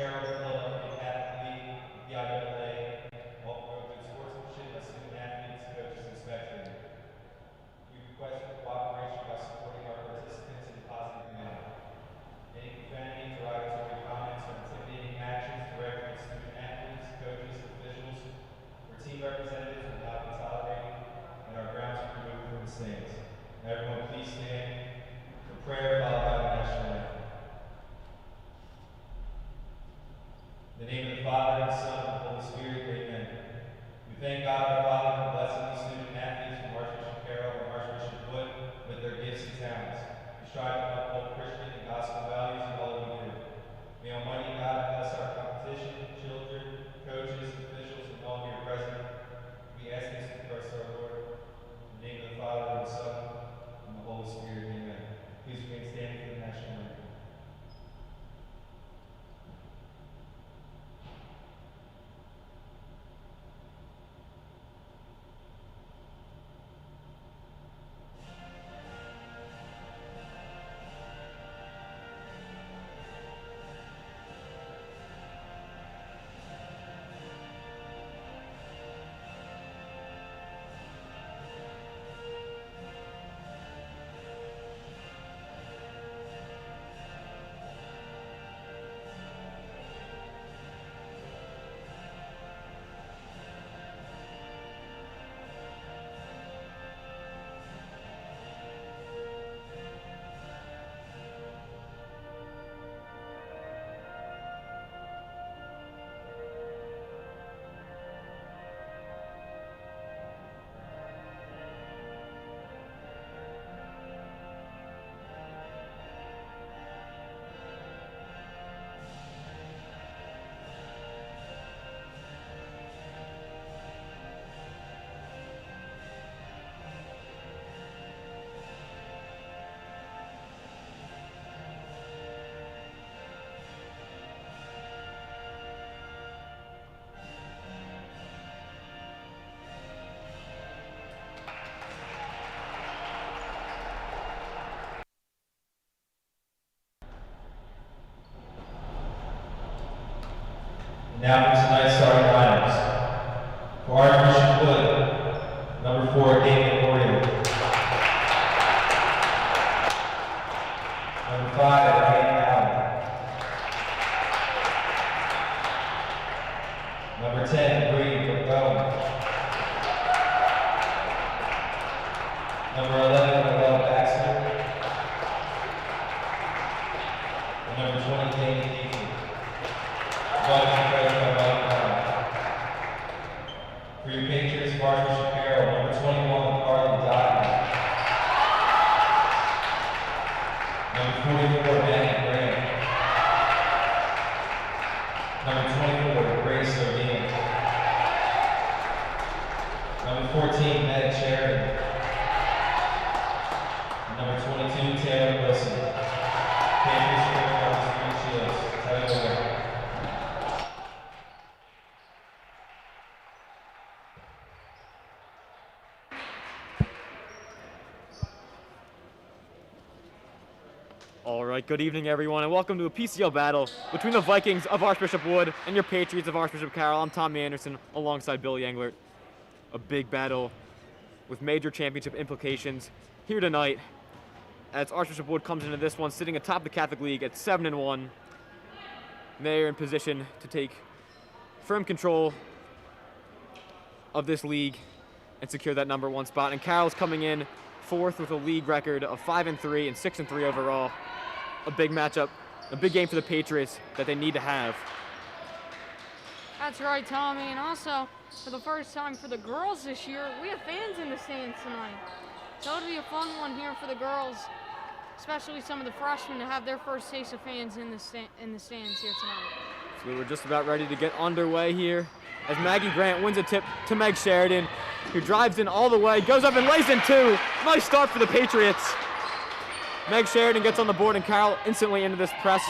Carroll, Philadelphia Catholic League, VIAA, all promote good sportsmanship by student athletes, coaches, and spectators. We request your cooperation by supporting our participants in a positive manner. Any profanity, derogatory comments, or intimidating actions directed at student athletes, coaches, officials, or team representatives will not be tolerated, and our grounds are removed from the stands. Everyone please stand for prayer followed by the national anthem. In the name of the Father, and the Son, and the Holy Spirit, amen. We thank God our Father for blessing these student athletes from Archbishop Carroll and Archbishop Wood with their gifts and talents. We strive to uphold Christian and gospel values in all we do. May Almighty God bless our competition, children, coaches, officials, and all here present. We ask this in Christ our Lord. In the name of the Father, and the Son, and the Holy Spirit, amen. Please remain standing for the national anthem. Now for tonight's starting lineups. For Archbishop Wood, number 4, David Oriel. Number 5, Ryan Allen. Number 10, Bree McGowan. Number 11, Noel Baxter. And number 20, Danny Casey. For your Patriots, Varsity Carroll, number 21, Carly Dottie. Number 44, Maddie Grant. Number 24, Grace O'Neill. Number 14, Meg Sheridan. And number 22, Taylor Wilson. Patriots Green Shields, title away. All right, good evening, everyone, and welcome to a PCL battle between the Vikings of Archbishop Wood and your Patriots of Archbishop Carroll. I'm Tommy Anderson, alongside Billy Englert. A big battle with major championship implications here tonight, as Archbishop Wood comes into this one sitting atop the Catholic League at 7-1. They're in position to take firm control of this league and secure that number 1 spot. And Carroll's coming in 4th with a league record of 5-3 and 6-3 overall. A big matchup, a big game for the Patriots that they need to have. That's right, Tommy, and also for the first time for the girls this year, we have fans in the stands tonight. So it'll be a fun one here for the girls, especially some of the freshmen to have their first taste of fans in the stands here tonight. So we're just about ready to get underway here as Maggie Grant wins a tip to Meg Sheridan, who drives in all the way, goes up and lays in 2. Nice start for the Patriots. Meg Sheridan gets on the board, and Carroll instantly into this press.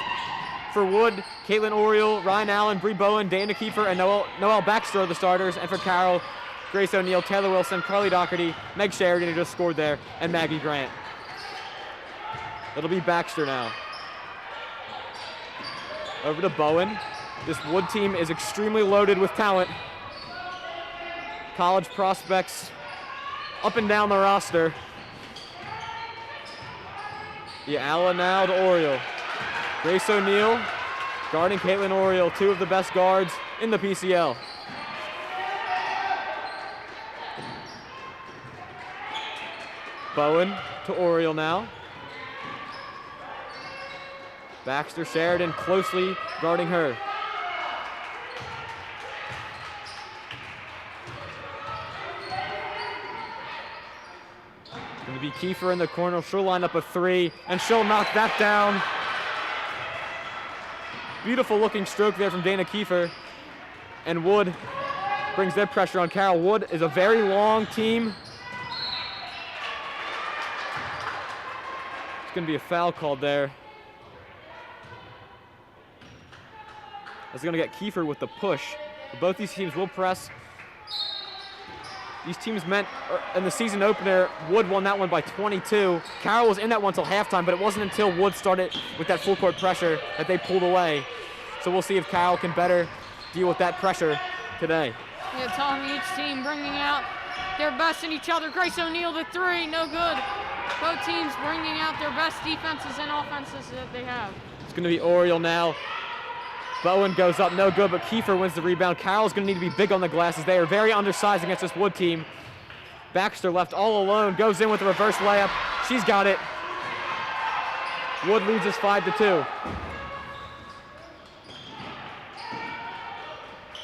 For Wood, Caitlin Oriel, Ryan Allen, Bree Bowen, Dana Kiefer, and Noel Baxter are the starters. And for Carroll, Grace O'Neill, Taylor Wilson, Carly Doherty, Meg Sheridan, who just scored there, and Maggie Grant. It'll be Baxter now. Over to Bowen. This Wood team is extremely loaded with talent. College prospects up and down the roster. The Allen now to Oriole. Grace O'Neal guarding Caitlin Oriole, two of the best guards in the PCL. Bowen to Oriole now. Baxter Sheridan closely guarding her. Going to be Kiefer in the corner. She'll line up a three, and she'll knock that down. Beautiful looking stroke there from Dana Kiefer. And Wood brings their pressure on Carroll. Wood is a very long team. It's going to be a foul called there. That's going to get Kiefer with the push. Both these teams will press. These teams met in the season opener. Wood won that one by 22. Carroll was in that one until halftime, but it wasn't until Wood started with that full court pressure that they pulled away. So we'll see if Carroll can better deal with that pressure today. Yeah, Tommy, each team bringing out their best in each other. Grace O'Neal the three, no good. Both teams bringing out their best defenses and offenses that they have. It's going to be Oriole now. Bowen goes up, no good, but Kiefer wins the rebound. Carroll's going to need to be big on the glass as they are very undersized against this Wood team. Baxter left all alone, goes in with a reverse layup. She's got it. Wood leads us 5-2.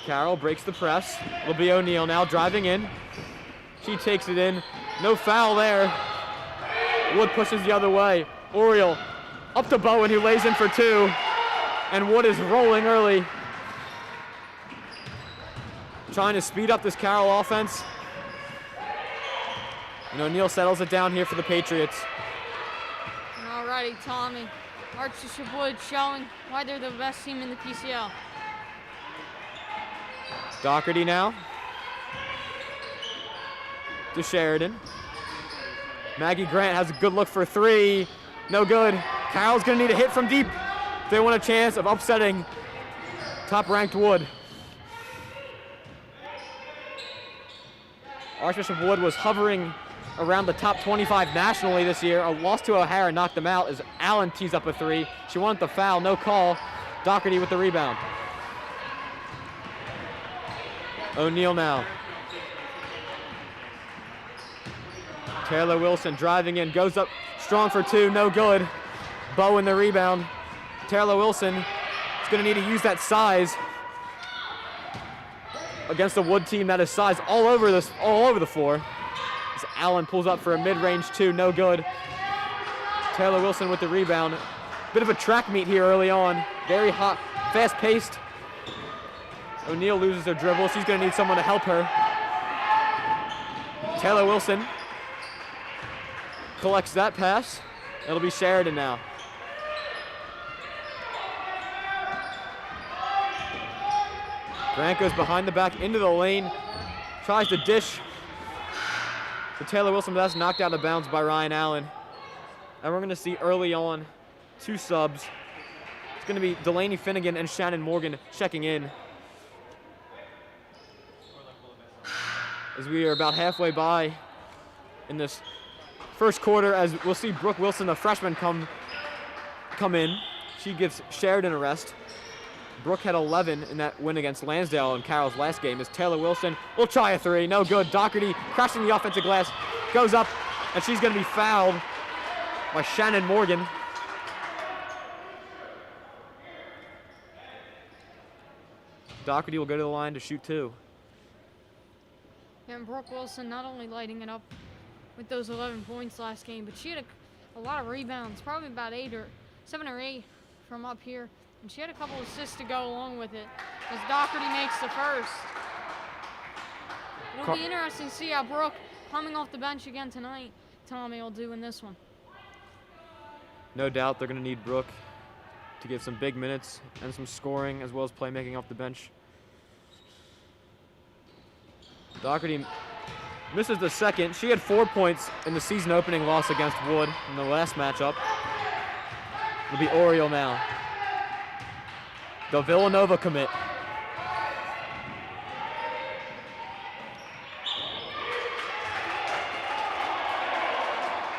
Carroll breaks the press. It'll be O'Neal now driving in. She takes it in. No foul there. Wood pushes the other way. Oriole up to Bowen, who lays in for two. And Wood is rolling early. Trying to speed up this Carroll offense. And O'Neal settles it down here for the Patriots. Alrighty, Tommy. Archbishop Wood showing why they're the best team in the PCL. Doherty now. To Sheridan. Maggie Grant has a good look for three. No good. Carroll's going to need a hit from deep if they want a chance of upsetting top-ranked Wood. Archbishop Wood was hovering around the top 25 nationally this year. A loss to O'Hara knocked them out as Allen tees up a three. She wanted the foul, no call. Doherty with the rebound. O'Neal now. Taylor Wilson driving in, goes up strong for two, no good. Bowen the rebound. Taylor Wilson is going to need to use that size against a Wood team that is size all over the floor. As Allen pulls up for a mid-range two, no good. Taylor Wilson with the rebound. Bit of a track meet here early on. Very hot, fast-paced. O'Neal loses her dribble. She's going to need someone to help her. Taylor Wilson collects that pass. It'll be Sheridan now. Grant goes behind the back into the lane. Tries to dish to Taylor Wilson, but that's knocked out of bounds by Ryan Allen. And we're going to see early on two subs. It's going to be Delaney Finnegan and Shannon Morgan checking in. As we are about halfway by in this first quarter, as we'll see Brooke Wilson, the freshman, come in. She gives Sheridan a rest. Brooke had 11 in that win against Lansdale in Carroll's last game. As Taylor Wilson will try a three, no good. Doherty crashing the offensive glass, goes up, and she's going to be fouled by Shannon Morgan. Doherty will go to the line to shoot two. And Brooke Wilson not only lighting it up with those 11 points last game, but she had a lot of rebounds, probably about 7 or 8 from up here. And she had a couple assists to go along with it as Doherty makes the first. It'll be interesting to see how Brooke, coming off the bench again tonight, Tommy will do in this one. No doubt they're going to need Brooke to give some big minutes and some scoring as well as playmaking off the bench. Doherty misses the second. She had 4 points in the season opening loss against Wood in the last matchup. It'll be Oriole now. the Villanova commit.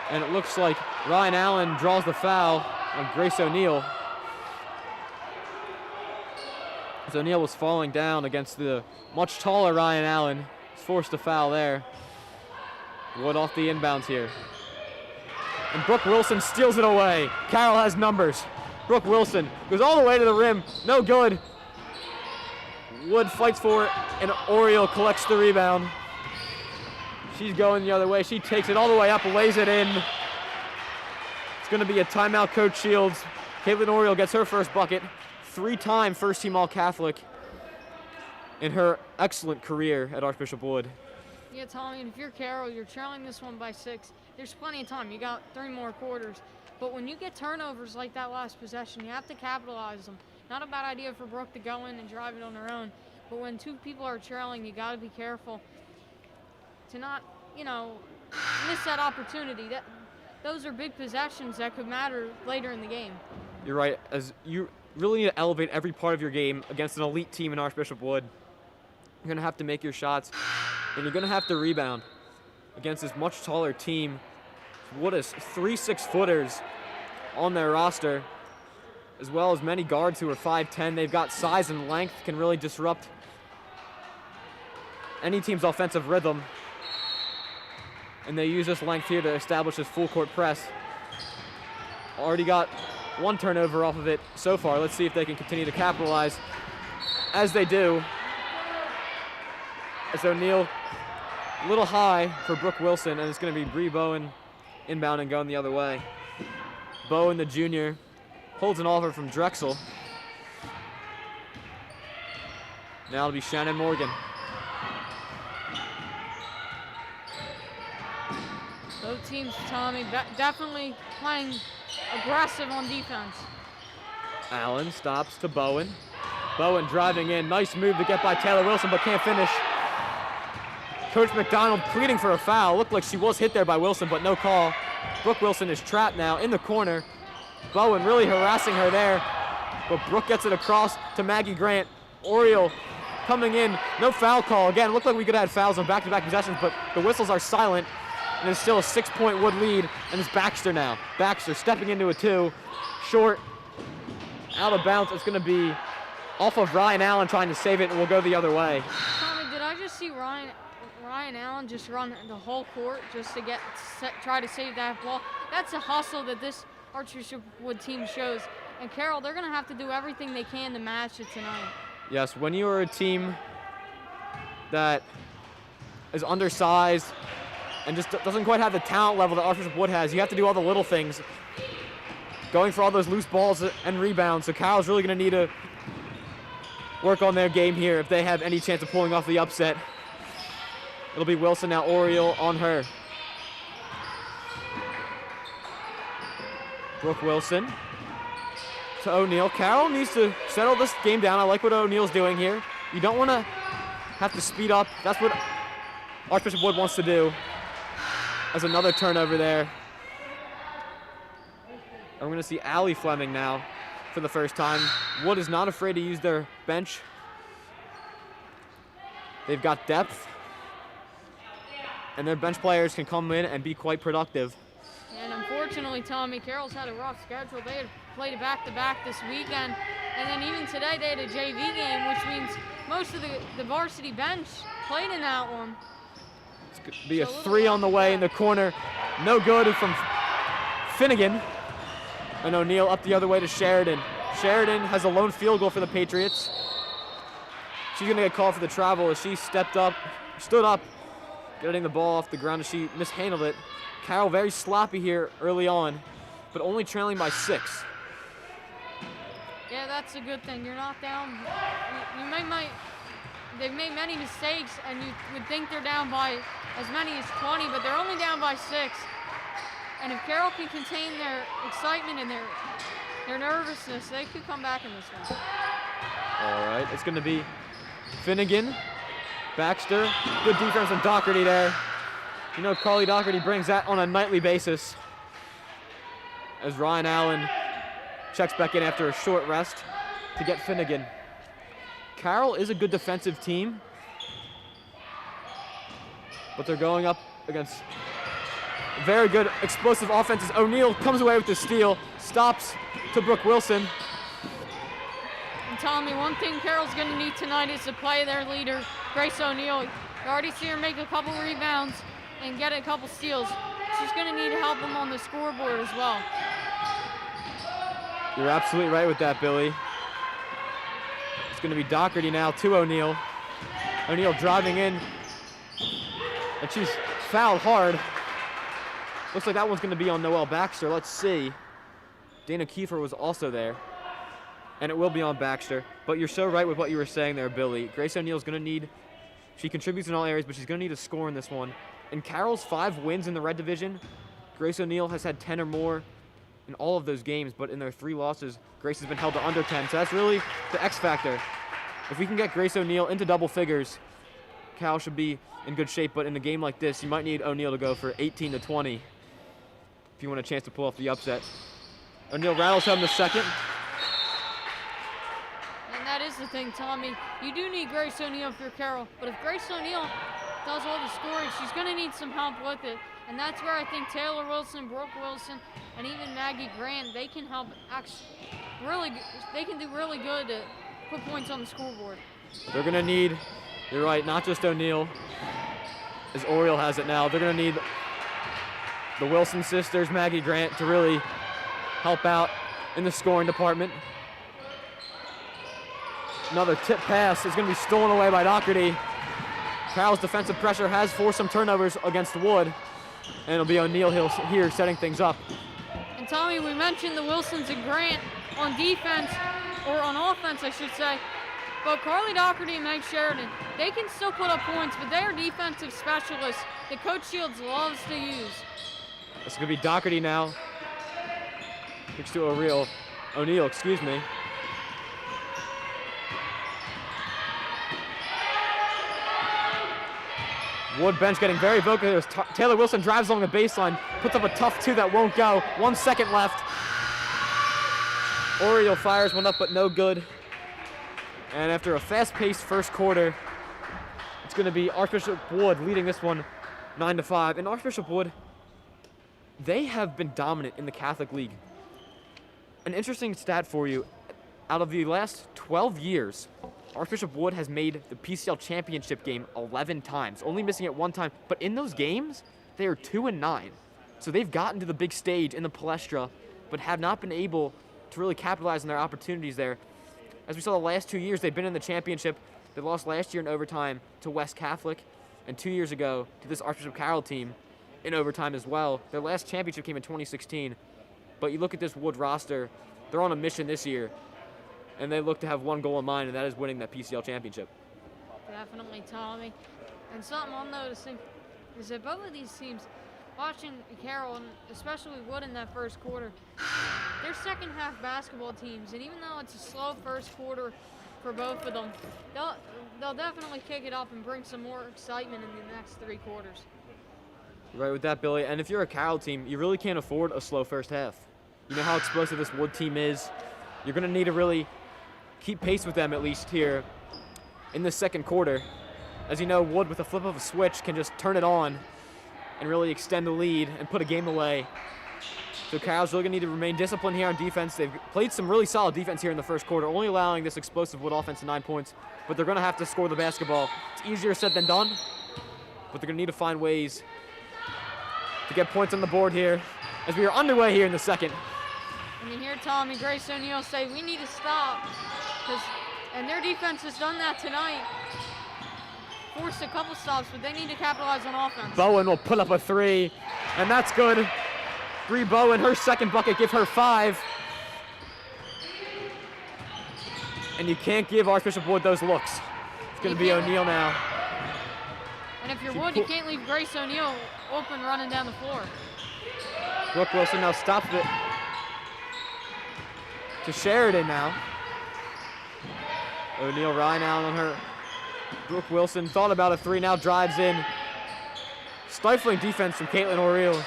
And it looks like Ryan Allen draws the foul on Grace O'Neal. As O'Neal was falling down against the much taller Ryan Allen. He's forced a foul there. Wood off the inbounds here. And Brooke Wilson steals it away. Carroll has numbers. Brooke Wilson goes all the way to the rim. No good. Wood fights for it, and Oriole collects the rebound. She's going the other way. She takes it all the way up, lays it in. It's going to be a timeout, Coach Shields. Caitlin Oriole gets her first bucket. 3-time first-team All-Catholic in her excellent career at Archbishop Wood. Yeah, Tommy, and if you're Carroll, you're trailing this one by 6. There's plenty of time. You got 3 more quarters. But when you get turnovers like that last possession, you have to capitalize them. Not a bad idea for Brooke to go in and drive it on her own. But when 2 people are trailing, you got to be careful to not, miss that opportunity. Those are big possessions that could matter later in the game. You're right. As you really need to elevate every part of your game against an elite team in Archbishop Wood. You're going to have to make your shots, and you're going to have to rebound against this much taller team. Wood has 3 6-footers on their roster, as well as many guards who are 5'10". They've got size and length, can really disrupt any team's offensive rhythm. And they use this length here to establish this full court press. Already got 1 turnover off of it so far. Let's see if they can continue to capitalize as they do. As O'Neal, a little high for Brooke Wilson, and it's going to be Bree Bowen inbound and going the other way. Bowen, the junior, holds an offer from Drexel. Now it'll be Shannon Morgan. Both teams, Tommy, definitely playing aggressive on defense. Allen stops to Bowen. Bowen driving in. Nice move to get by Taylor Wilson, but can't finish. Coach McDonald pleading for a foul. Looked like she was hit there by Wilson, but no call. Brooke Wilson is trapped now in the corner. Bowen really harassing her there, but Brooke gets it across to Maggie Grant. Oriole coming in. No foul call. Again, looked like we could have had fouls on back-to-back possessions, but the whistles are silent. And it's still a 6-point Wood lead, and it's Baxter now. Baxter stepping into a 2. Short, out of bounds. It's going to be off of Ryan Allen trying to save it, and we'll go the other way. Tommy, did I just see Ryan Allen just run the whole court just to try to save that ball? That's a hustle that this Archbishop Wood team shows. And Carroll, they're going to have to do everything they can to match it tonight. Yes, when you are a team that is undersized and just doesn't quite have the talent level that Archbishop Wood has, you have to do all the little things. Going for all those loose balls and rebounds. So Carroll's really going to need to work on their game here if they have any chance of pulling off the upset. It'll be Wilson now, Oriole on her. Brooke Wilson to O'Neal. Carroll needs to settle this game down. I like what O'Neal's doing here. You don't want to have to speed up. That's what Archbishop Wood wants to do. As another turnover there. And we're going to see Allie Fleming now for the first time. Wood is not afraid to use their bench. They've got depth. And their bench players can come in and be quite productive. And unfortunately, Tommy, Carroll's had a rough schedule. They had played a back-to-back this weekend. And then even today they had a JV game, which means most of the varsity bench played in that one. It's going to be a 3 on the way in the corner. No good from Finnegan. And O'Neal up the other way to Sheridan. Sheridan has a lone field goal for the Patriots. She's going to get called for the travel as she stood up, getting the ball off the ground as she mishandled it. Carroll very sloppy here early on, but only trailing by 6. Yeah, that's a good thing. You're not down. They've made many mistakes, and you would think they're down by as many as 20, but they're only down by 6. And if Carroll can contain their excitement and their nervousness, they could come back in this one. All right, it's going to be Finnegan, Baxter, good defense from Doherty there. You know, Carly Doherty brings that on a nightly basis. As Ryan Allen checks back in after a short rest. to get Finnegan. Carroll is a good defensive team, but they're going up against very good explosive offenses. O'Neal comes away with the steal, stops to Brooke Wilson. And Tommy, one thing Carroll's going to need tonight is to play their leader, Grace O'Neal. You already see her make a couple rebounds and get a couple steals. She's going to need help them on the scoreboard as well. You're absolutely right with that, Billy. It's going to be Doherty now to O'Neal. O'Neal driving in, and she's fouled hard. Looks like that one's going to be on Noelle Baxter. Let's see. Dana Kiefer was also there, and it will be on Baxter. But you're so right with what you were saying there, Billy. Grace O'Neal's going to need, she contributes in all areas, but she's going to need a score in this one. In Carroll's 5 wins in the red division, Grace O'Neal has had 10 or more in all of those games, but in their 3 losses, Grace has been held to under 10. So that's really the X factor. If we can get Grace O'Neal into double figures, Carroll should be in good shape. But in a game like this, you might need O'Neal to go for 18 to 20 if you want a chance to pull off the upset. O'Neal rattles home the second. And that is the thing, Tommy. You do need Grace O'Neal for Carroll, but if Grace O'Neal does all the scoring, she's going to need some help with it. And that's where I think Taylor Wilson, Brooke Wilson, and even Maggie Grant, they can help they can do really good to put points on the scoreboard. They're going to need, you're right, not just O'Neal, as Oriole has it now. They're going to need the Wilson sisters, Maggie Grant, to really help out in the scoring department. Another tip pass is going to be stolen away by Doherty. Carroll's defensive pressure has forced some turnovers against Wood, and it'll be O'Neal here setting things up. And Tommy, we mentioned the Wilsons and Grant on defense, or on offense, I should say. But Carly Doherty and Meg Sheridan, they can still put up points, but they are defensive specialists that Coach Shields loves to use. It's going to be Doherty now. Kicks to O'Neal, excuse me. Wood bench getting very vocal. Taylor Wilson drives along the baseline, puts up a tough 2 that won't go. 1 second left. Oriole fires one up, but no good. And after a fast-paced first quarter, it's going to be Archbishop Wood leading this one 9-5. And Archbishop Wood, they have been dominant in the Catholic League. An interesting stat for you, out of the last 12 years, Archbishop Wood has made the PCL championship game 11 times, only missing it 1 time. But in those games, they are 2-9. So they've gotten to the big stage in the Palestra, but have not been able to really capitalize on their opportunities there. As we saw the last 2 years, they've been in the championship. They lost last year in overtime to West Catholic, and 2 years ago to this Archbishop Carroll team in overtime as well. Their last championship came in 2016. But you look at this Wood roster, they're on a mission this year, and they look to have one goal in mind, and that is winning that PCL championship. Definitely, Tommy. And something I'm noticing is that both of these teams, watching Carroll, and especially Wood in that first quarter, they're second half basketball teams, and even though it's a slow first quarter for both of them, they'll definitely kick it up and bring some more excitement in the next 3 quarters. Right with that, Billy. And if you're a Carroll team, you really can't afford a slow first half. You know how explosive this Wood team is. You're going to need to really keep pace with them, at least here in the second quarter. As you know, Wood, with a flip of a switch, can just turn it on and really extend the lead and put a game away. So Carroll's really going to need to remain disciplined here on defense. They've played some really solid defense here in the first quarter, only allowing this explosive Wood offense to 9 points. But they're going to have to score the basketball. It's easier said than done, but they're going to need to find ways to get points on the board here as we are underway here in the second. And you hear Tommy Grace O'Neal say, we need to stop. And their defense has done that tonight. Forced a couple stops, but they need to capitalize on offense. Bowen will put up a 3, and that's good. Bree Bowen, her second bucket, give her 5. And you can't give Archbishop Wood those looks. It's going to be O'Neal now. And if you're Wood, you can't leave Grace O'Neal open running down the floor. Brooke Wilson now stops it to Sheridan now. O'Neal Ryan out on her. Brooke Wilson thought about a 3, now drives in. Stifling defense from Caitlin Oriole.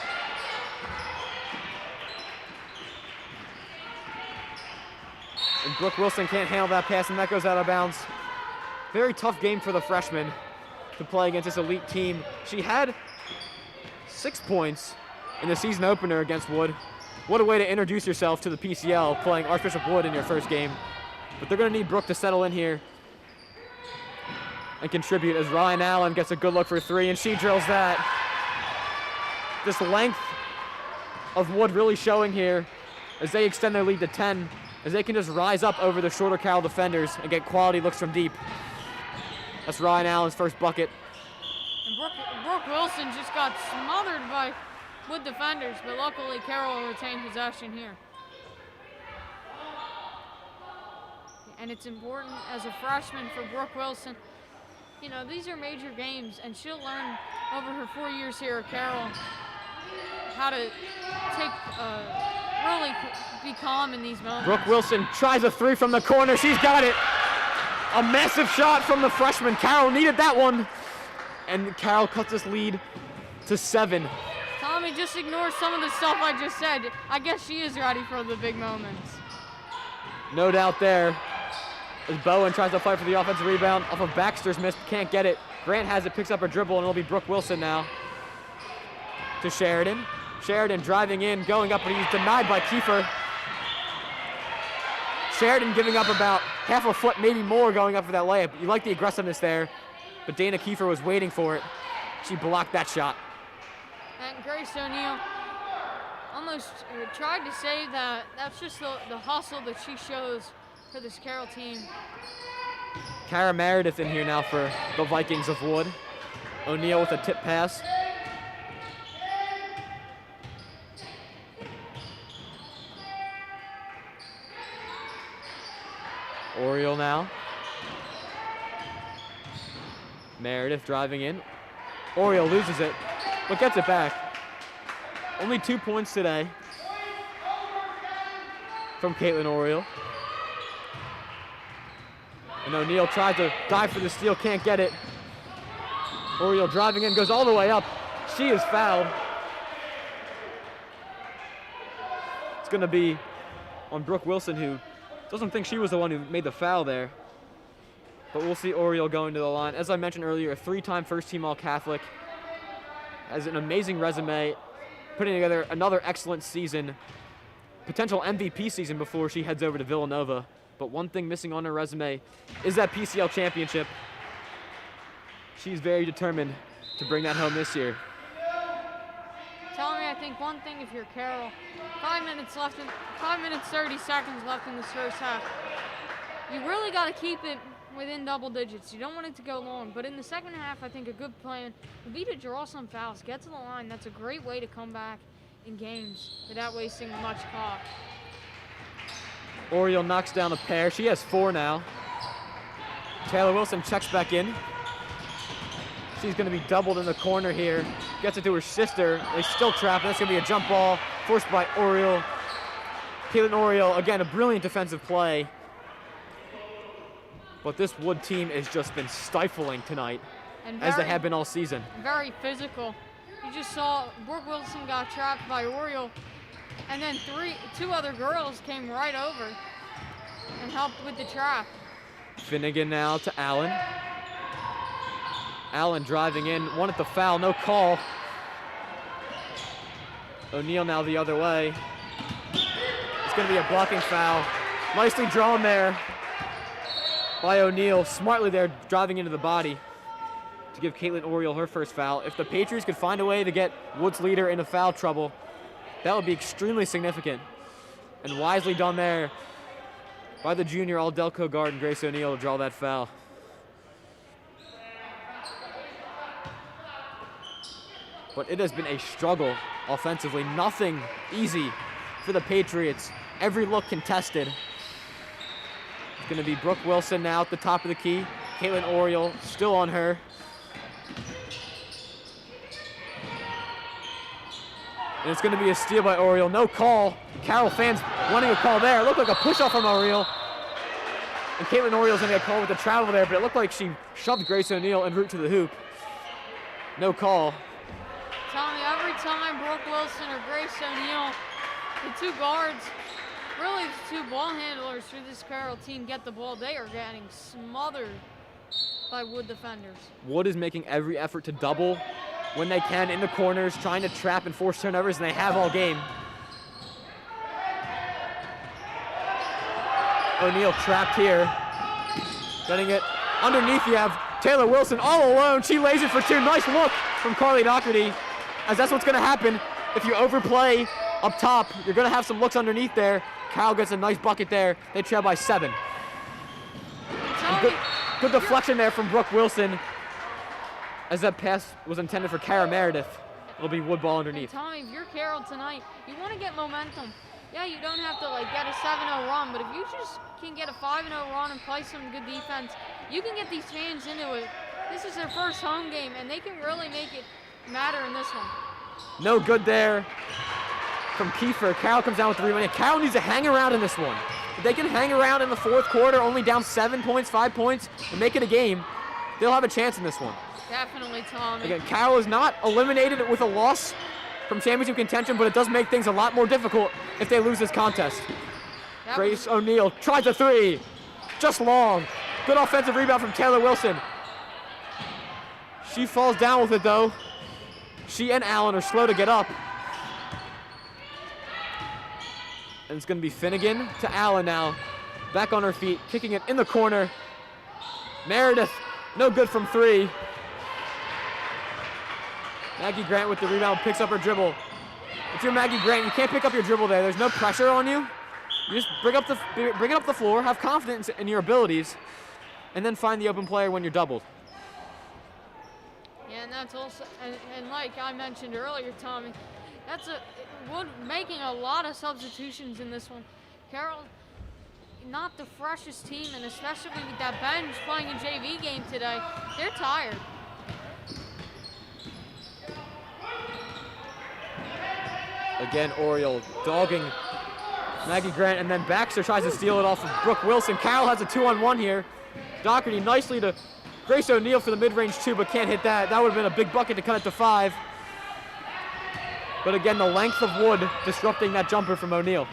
And Brooke Wilson can't handle that pass, and that goes out of bounds. Very tough game for the freshman to play against this elite team. She had 6 points in the season opener against Wood. What a way to introduce yourself to the PCL, playing Archbishop Wood in your first game. But they're going to need Brooke to settle in here and contribute as Ryan Allen gets a good look for 3, and she drills that. This length of Wood really showing here as they extend their lead to 10, as they can just rise up over the shorter Carroll defenders and get quality looks from deep. That's Ryan Allen's first bucket. And Brooke Wilson just got smothered by Wood defenders, but luckily Carroll retained possession here. And it's important as a freshman for Brooke Wilson. You know, these are major games, and she'll learn over her 4 years here at Carroll how to really be calm in these moments. Brooke Wilson tries a 3 from the corner. She's got it. A massive shot from the freshman. Carroll needed that one. And Carroll cuts this lead to 7. Tommy, just ignore some of the stuff I just said. I guess she is ready for the big moments. No doubt there. As Bowen tries to fight for the offensive rebound off of Baxter's miss, can't get it. Grant has it, picks up a dribble, and it'll be Brooke Wilson now to Sheridan. Sheridan driving in, going up, but he's denied by Kiefer. Sheridan giving up about half a foot, maybe more, going up for that layup. You like the aggressiveness there, but Dana Kiefer was waiting for it. She blocked that shot. And Grace O'Neal almost tried to say that that's just the hustle that she shows for this Carroll team. Kara Meredith in here now for the Vikings of Wood. O'Neal with a tip pass. Oriole now. Meredith driving in. Oriole loses it, but gets it back. Only 2 points today from Caitlin Oriole. And O'Neal tries to dive for the steal, can't get it. Oriole driving in, goes all the way up. She is fouled. It's going to be on Brooke Wilson, who doesn't think she was the one who made the foul there. But we'll see Oriole going to the line. As I mentioned earlier, a 3-time first-team All-Catholic. Has an amazing resume, putting together another excellent season. Potential MVP season before she heads over to Villanova. But one thing missing on her resume is that PCL championship. She's very determined to bring that home this year. Tell me, I think one thing if you're Carroll, 5 minutes 30 seconds left in this first half. You really got to keep it within double digits. You don't want it to go long. But in the second half, I think a good plan would be to draw some fouls, get to the line. That's a great way to come back in games without wasting much clock. Oriole knocks down a pair. She has 4 now. Taylor Wilson checks back in. She's going to be doubled in the corner here. Gets it to her sister. They still trap. That's going to be a jump ball forced by Oriole. Caitlin Oriole, again, a brilliant defensive play. But this Wood team has just been stifling tonight, as they have been all season. Very physical. You just saw Brooke Wilson got trapped by Oriole, and then two other girls came right over and helped with the trap. Finnegan now to Allen. Allen driving in, wanted the foul, no call. O'Neal now the other way. It's going to be a blocking foul. Nicely drawn there by O'Neal. Smartly there, driving into the body to give Caitlin Oriole her first foul. If the Patriots could find a way to get Wood's leader into foul trouble, that would be extremely significant. And wisely done there by the junior All-Delco guard and Grace O'Neal to draw that foul. But it has been a struggle offensively. Nothing easy for the Patriots. Every look contested. It's going to be Brooke Wilson now at the top of the key. Caitlin Oriole still on her. And it's going to be a steal by Oriole. No call. Carroll fans wanting a call there. It looked like a push-off from Oriole. And Caitlin Oriole's going to get a call with the travel there, but it looked like she shoved Grace O'Neal en route to the hoop. No call. Tommy, every time Brooke Wilson or Grace O'Neal, the two guards, really the two ball handlers for this Carroll team get the ball, they are getting smothered by Wood defenders. Wood is making every effort to double when they can in the corners, trying to trap and force turnovers, and they have all game. O'Neal trapped here. Getting it underneath, you have Taylor Wilson all alone. She lays it for two. Nice look from Carly Doherty, as that's what's going to happen. If you overplay up top, you're going to have some looks underneath there. Carroll gets a nice bucket there. They trail by 7. Good deflection there from Brooke Wilson, as that pass was intended for Kara Meredith. It'll be Wood ball underneath. Tommy, if you're Carroll tonight, you want to get momentum. Yeah, you don't have to get a 7-0 run, but if you just can get a 5-0 run and play some good defense, you can get these fans into it. This is their first home game, and they can really make it matter in this one. No good there from Kiefer. Carroll comes down with the rebound. Carroll needs to hang around in this one. If they can hang around in the fourth quarter, only down 7 points, 5 points, and make it a game, they'll have a chance in this one. Definitely, Tommy. Again, Carroll is not eliminated with a loss from championship contention, but it does make things a lot more difficult if they lose this contest. Grace O'Neal tries a 3. Just long. Good offensive rebound from Taylor Wilson. She falls down with it, though. She and Allen are slow to get up. And it's going to be Finnegan to Allen now. Back on her feet, kicking it in the corner. Meredith, no good from 3. Maggie Grant with the rebound, picks up her dribble. If you're Maggie Grant, you can't pick up your dribble there. There's no pressure on you. You just bring it up the floor, have confidence in your abilities, and then find the open player when you're doubled. Yeah, and that's also, and like I mentioned earlier, Tommy, Wood making a lot of substitutions in this one. Carroll, not the freshest team, and especially with that bench playing a JV game today, they're tired. Again, Oriole dogging Maggie Grant, and then Baxter tries to steal it off of Brooke Wilson. Carroll has a 2-on-1 here. Doherty nicely to Grace O'Neal for the mid-range 2, but can't hit that. That would have been a big bucket to cut it to 5. But again, the length of Wood disrupting that jumper from O'Neal.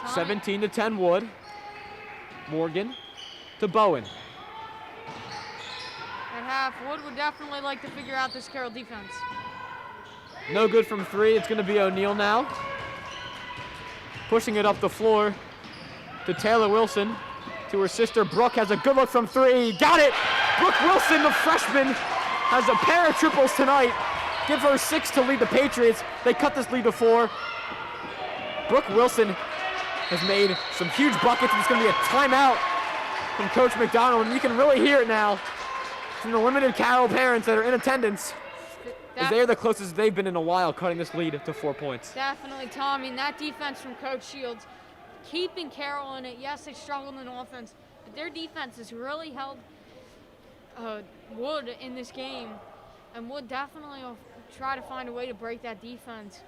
17-10 Wood. Morgan to Bowen. At half, Wood would definitely like to figure out this Carroll defense. No good from 3. It's going to be O'Neal now. Pushing it up the floor to Taylor Wilson. To her sister, Brooke has a good look from 3. Got it! Brooke Wilson, the freshman, has a pair of triples tonight. Give her 6 to lead the Patriots. They cut this lead to 4. Brooke Wilson has made some huge buckets. It's going to be a timeout from Coach McDonald, and you can really hear it now from the limited Carroll parents that are in attendance. As they are the closest they've been in a while, cutting this lead to 4 points. Definitely, Tommy. And that defense from Coach Shields, keeping Carroll in it. Yes, they struggled in offense, but their defense has really held Wood in this game. And Wood definitely will try to find a way to break that defense.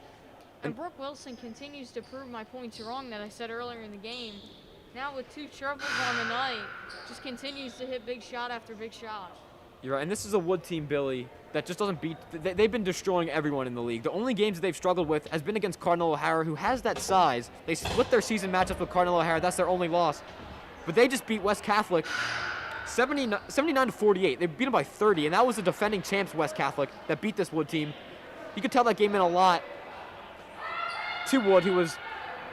And Brooke Wilson continues to prove my points wrong that I said earlier in the game. Now with 2 triples on the night, just continues to hit big shot after big shot. You're right, and this is a Wood team, Billy, that just doesn't beat. They've been destroying everyone in the league. The only games that they've struggled with has been against Cardinal O'Hara, who has that size. They split their season matchups with Cardinal O'Hara. That's their only loss. But they just beat West Catholic 79-48. They beat them by 30, and that was the defending champs, West Catholic, that beat this Wood team. You could tell that game meant a lot to Wood, who was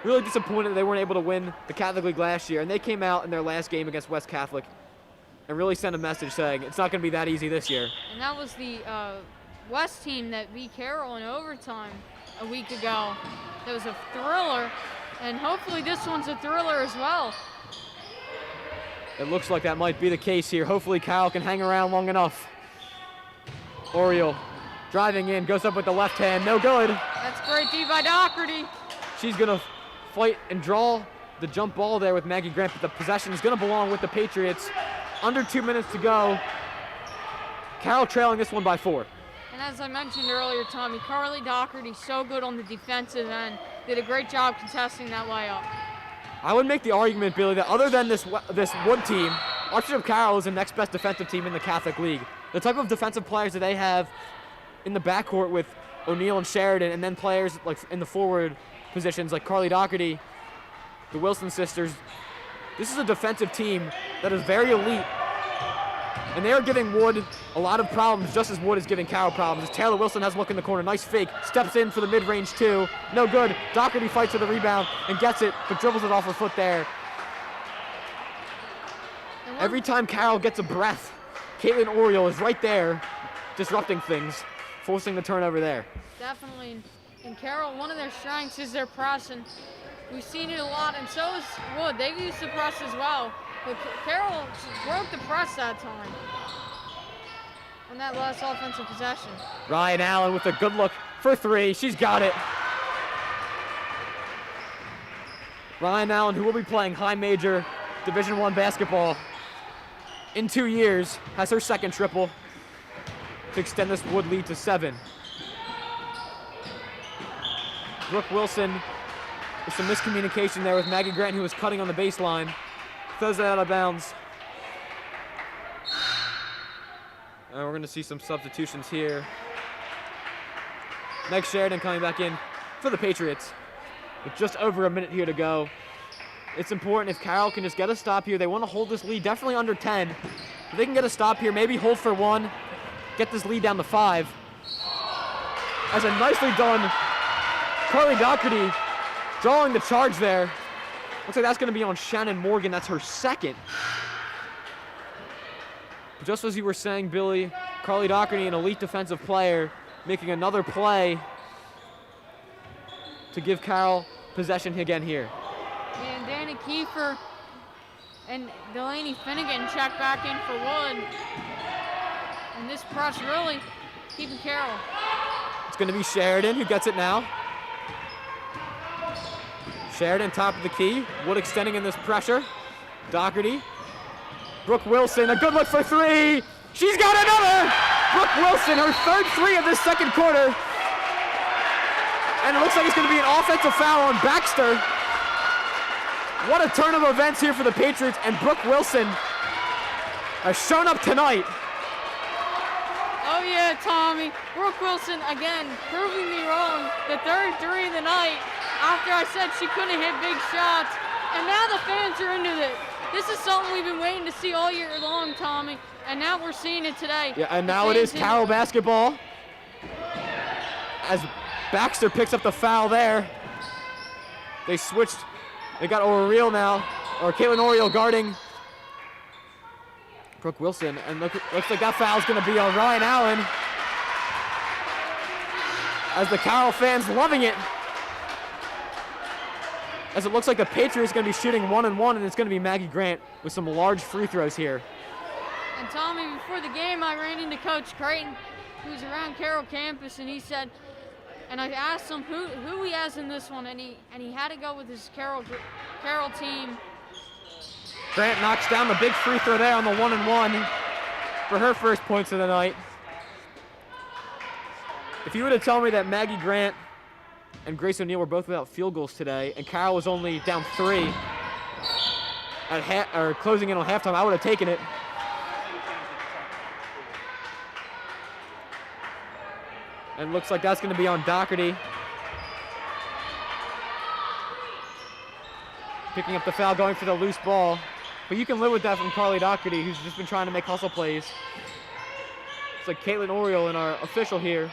really disappointed that they weren't able to win the Catholic League last year. And they came out in their last game against West Catholic and really sent a message saying it's not going to be that easy this year. And that was the West team that beat Carroll in overtime a week ago. That was a thriller, and hopefully this one's a thriller as well. It looks like that might be the case here. Hopefully Carroll can hang around long enough. Oriole driving in, goes up with the left hand, no good. That's great D by Doherty. She's going to fight and draw the jump ball there with Maggie Grant, but the possession is going to belong with the Patriots. Under 2 minutes to go. Carroll trailing this one by 4. And as I mentioned earlier, Tommy, Carly Doherty, so good on the defensive end. Did a great job contesting that layup. I would make the argument, Billy, that other than this Wood team, Archbishop Carroll is the next best defensive team in the Catholic League. The type of defensive players that they have in the backcourt with O'Neal and Sheridan, and then players like in the forward positions like Carly Doherty, the Wilson sisters. This is a defensive team that is very elite, and they are giving Wood a lot of problems, just as Wood is giving Carroll problems. As Taylor Wilson has a look in the corner, nice fake, steps in for the mid-range two, no good. Doherty fights for the rebound and gets it, but dribbles it off her foot there. Every time Carroll gets a breath, Caitlin Oriole is right there, disrupting things, forcing the turnover there. Definitely. And Carroll, one of their strengths is their pressing. We've seen it a lot, and so is Wood. They used to press as well. But Carroll broke the press that time on that last offensive possession. Ryan Allen with a good look for three. She's got it. Ryan Allen, who will be playing high major Division I basketball in 2 years, has her second triple to extend this Wood lead to 7. Brooke Wilson with some miscommunication there with Maggie Grant, who was cutting on the baseline. Throws it out of bounds. And we're going to see some substitutions here. Meg Sheridan coming back in for the Patriots with just over a minute here to go. It's important if Carroll can just get a stop here. They want to hold this lead definitely under 10. If they can get a stop here, maybe hold for 1, get this lead down to 5. As a nicely done Carly Doherty drawing the charge there. Looks like that's going to be on Shannon Morgan. That's her second. Just as you were saying, Billy, Carly Doherty, an elite defensive player, making another play to give Carroll possession again here. And Danny Kiefer and Delaney Finnegan check back in for Wood. And this press really keeping Carroll. It's going to be Sheridan who gets it now. Sheridan, top of the key. Wood extending in this pressure. Doherty. Brooke Wilson, a good look for 3. She's got another! Brooke Wilson, her third 3 of this second quarter. And it looks like it's going to be an offensive foul on Baxter. What a turn of events here for the Patriots, and Brooke Wilson has shown up tonight. Oh yeah, Tommy. Brooke Wilson, again, proving me wrong. The third 3 of the night. After I said she couldn't hit big shots, and now the fans are into it. This is something we've been waiting to see all year long, Tommy, and now we're seeing it today. Yeah, and now it is Carroll basketball. As Baxter picks up the foul there. They switched. They got Oriole now, or Caitlin Oriole guarding Brooke Wilson, and looks like that foul's going to be on Ryan Allen. As the Carroll fans loving it. As it looks like the Patriots are going to be shooting 1-1, and it's going to be Maggie Grant with some large free throws here. And Tommy, before the game, I ran into Coach Creighton, who's around Carroll campus, and he said, and I asked him who he has in this one, and he had to go with his Carroll team. Grant knocks down the big free throw there on the 1-1 for her first points of the night. If you were to tell me that Maggie Grant and Grace O'Neal were both without field goals today, and Carroll was only down 3 at closing in on halftime, I would have taken it. And looks like that's going to be on Doherty. Picking up the foul, going for the loose ball. But you can live with that from Carly Doherty, who's just been trying to make hustle plays. It's like Caitlin Oriole in our official here,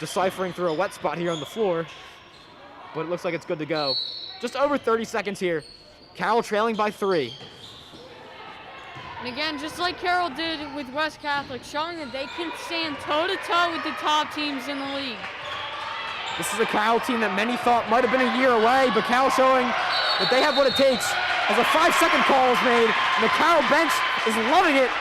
deciphering through a wet spot here on the floor, but it looks like it's good to go. Just over 30 seconds here. Carroll trailing by 3. And again, just like Carroll did with West Catholic, showing that they can stand toe-to-toe with the top teams in the league. This is a Carroll team that many thought might have been a year away, but Carroll showing that they have what it takes. As a 5-second call is made, and the Carroll bench is loving it.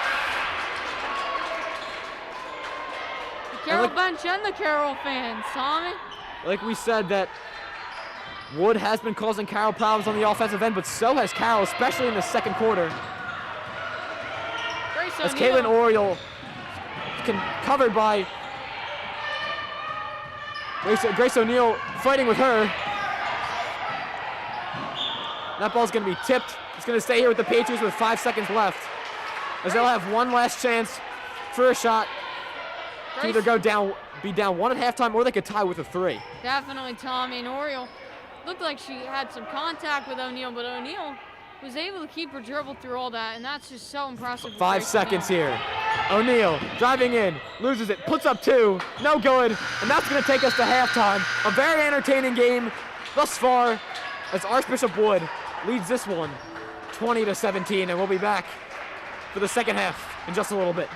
Carroll bench and the Carroll fans, Tommy. Like we said, that Wood has been causing Carroll problems on the offensive end, but so has Carroll, especially in the second quarter. As Caitlin Oriole covered by Grace O'Neal fighting with her. That ball's going to be tipped. It's going to stay here with the Patriots with 5 seconds left, as they'll have one last chance for a shot to either go down be down 1 at halftime, or they could tie with a 3. Definitely, Tommy. And Oriole looked like she had some contact with O'Neal, but O'Neal was able to keep her dribble through all that, and that's just so impressive. 5 seconds here. O'Neal driving in, loses it, puts up 2, no good, and that's going to take us to halftime. A very entertaining game thus far as Archbishop Wood leads this one 20-17, and we'll be back for the second half in just a little bit.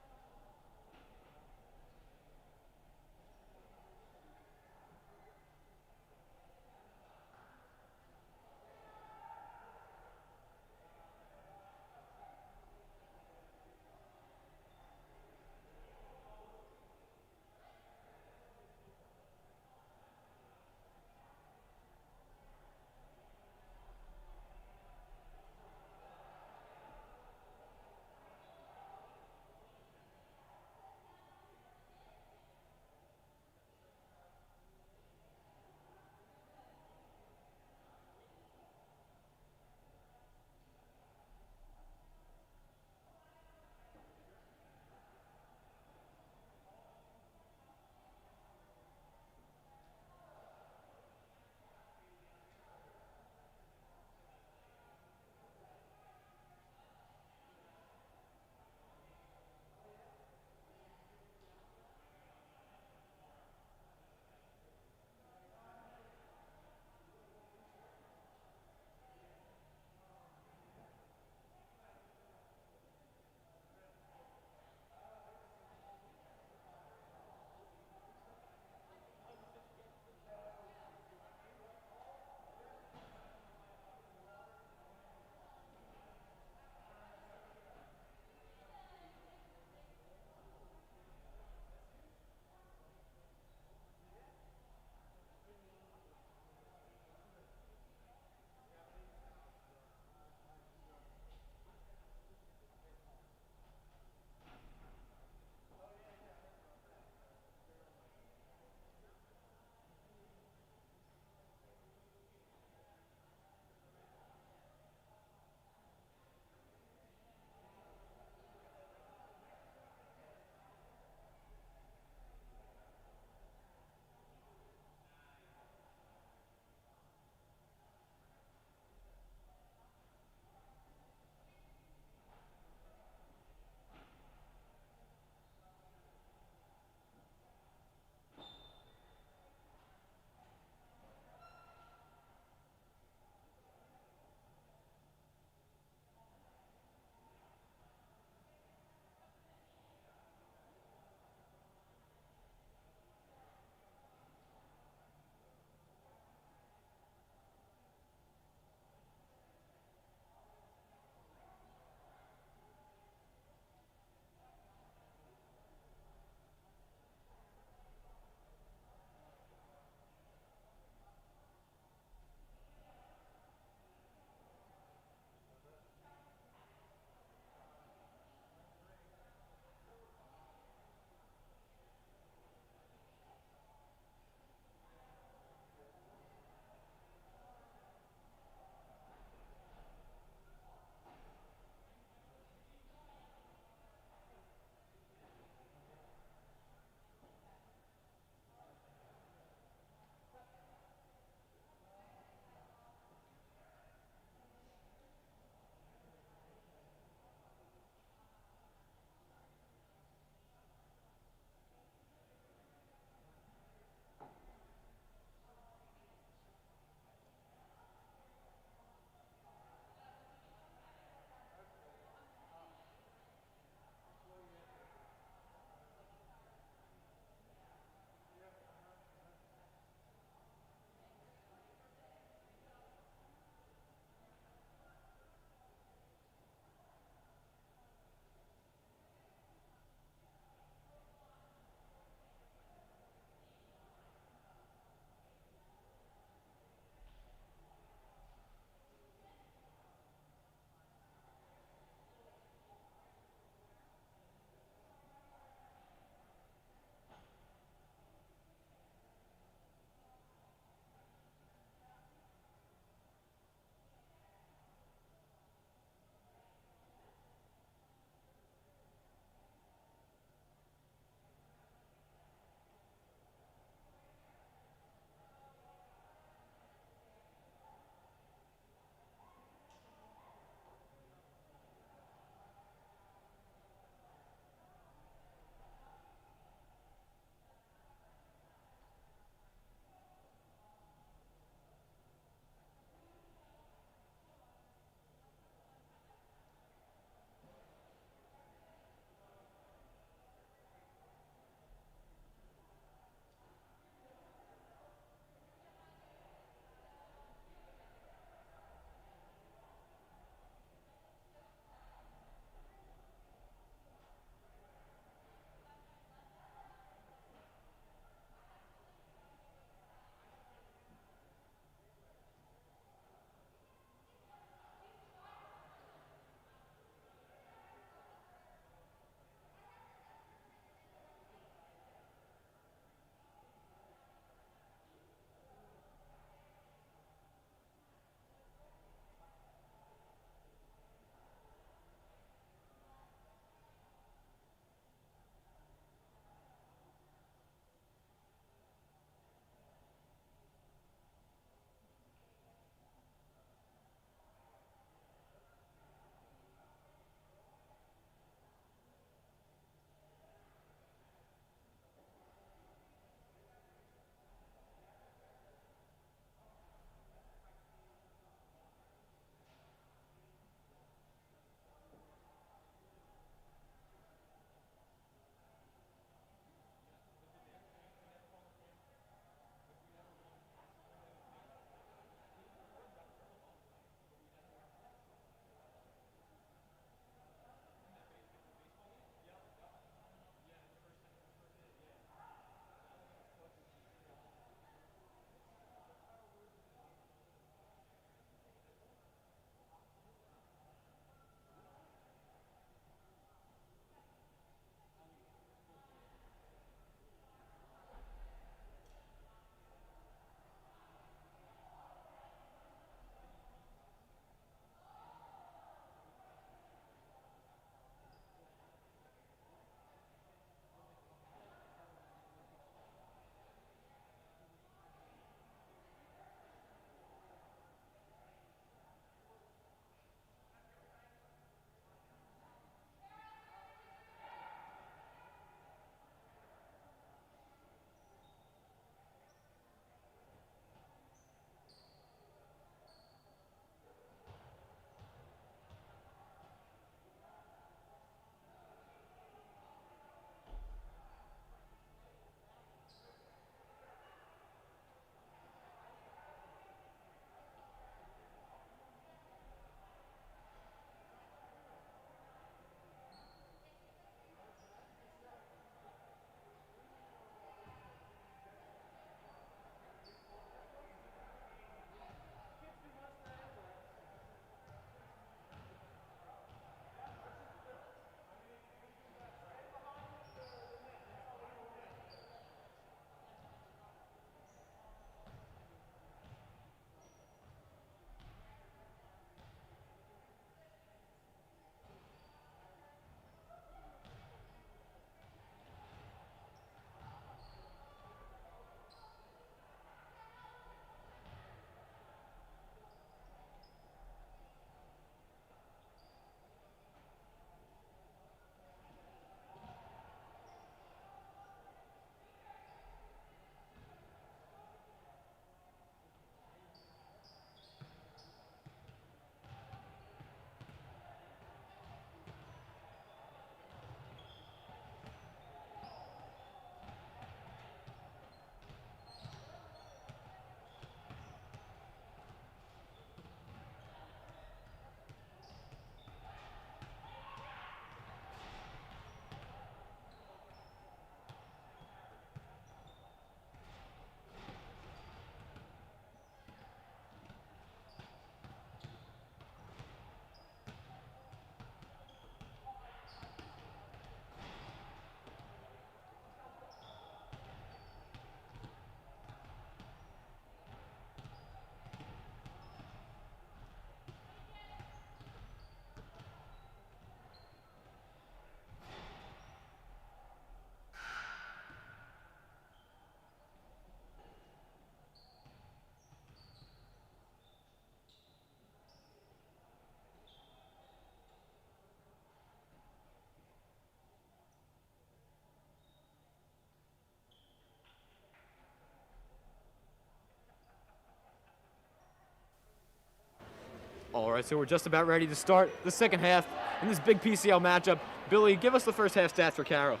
All right, so we're just about ready to start the second half in this big PCL matchup. Billy, give us the first half stats for Carroll.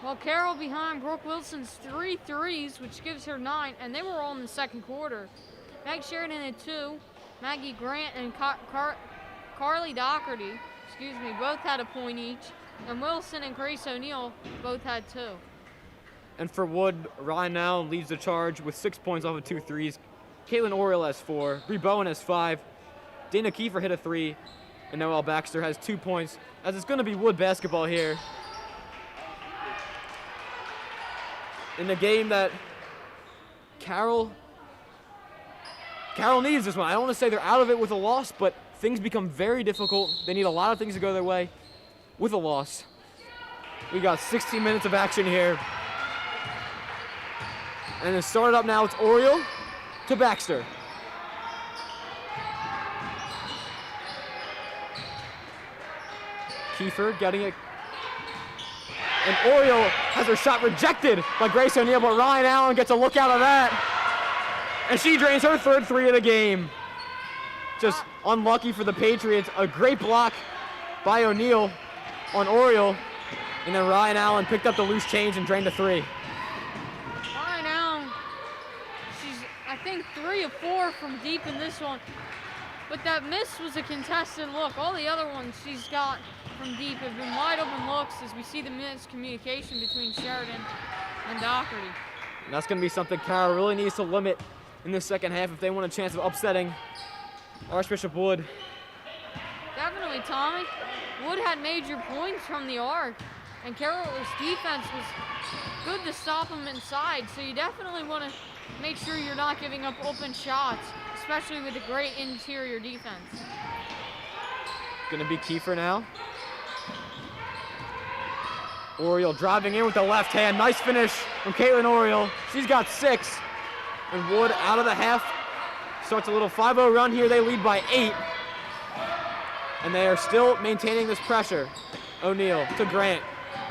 Well, Carroll behind Brooke Wilson's 3 threes, which gives her 9, and they were all in the second quarter. Meg Sheridan had 2, Maggie Grant and Carly Doherty, both had a point each, and Wilson and Grace O'Neill both had 2. And for Wood, Ryan now leads the charge with 6 points off of 2 threes. Caitlin Oriole has 4, Bree Bowen has 5, Dana Kiefer hit a 3, and Noelle Baxter has 2 points, as it's going to be Wood basketball here. In the game that Carroll needs this one. I don't want to say they're out of it with a loss, but things become very difficult. They need a lot of things to go their way with a loss. We got 16 minutes of action here. And it started up now. It's Oriole to Baxter. Kiefer getting it. And Oriole has her shot rejected by Grace O'Neill, but Ryan Allen gets a look out of that. And she drains her third 3 of the game. Just unlucky for the Patriots. A great block by O'Neill on Oriole. And then Ryan Allen picked up the loose change and drained the 3. Ryan Allen, she's, I think, 3 of 4 from deep in this one. But that miss was a contested look. All the other ones she's got from deep have been wide open looks, as we see the miscommunication between Sheridan and Doherty. And that's going to be something Carroll really needs to limit in the second half if they want a chance of upsetting Archbishop Wood. Definitely, Tommy. Wood had major points from the arc, and Carroll's defense was good to stop them inside, so you definitely want to make sure you're not giving up open shots, especially with a great interior defense. Going to be Kiefer now. Oriole driving in with the left hand. Nice finish from Caitlin Oriole. She's got 6. And Wood out of the half. Starts a little 5-0 run here. They lead by 8. And they are still maintaining this pressure. O'Neill to Grant.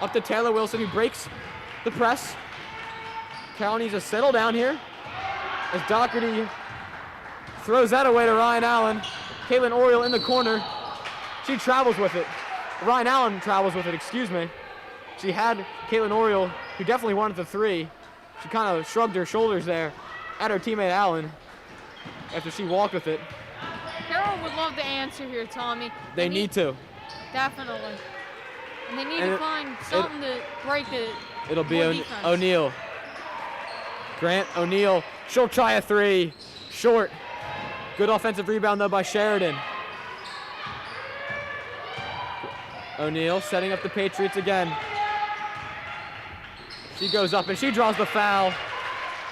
Up to Taylor Wilson, who breaks the press. Carroll needs to settle down here as Doherty throws that away to Ryan Allen. Caitlin Oriole in the corner. She travels with it. Ryan Allen travels with it, excuse me. She had Caitlin Oriole, who definitely wanted the 3. She kind of shrugged her shoulders there at her teammate Allen after she walked with it. Carroll would love to answer here, Tommy. They need to. Definitely. And they need to find something to break it. It'll be O'Neill. Grant O'Neill. She'll try a 3. Short. Good offensive rebound, though, by Sheridan. O'Neill setting up the Patriots again. She goes up and she draws the foul.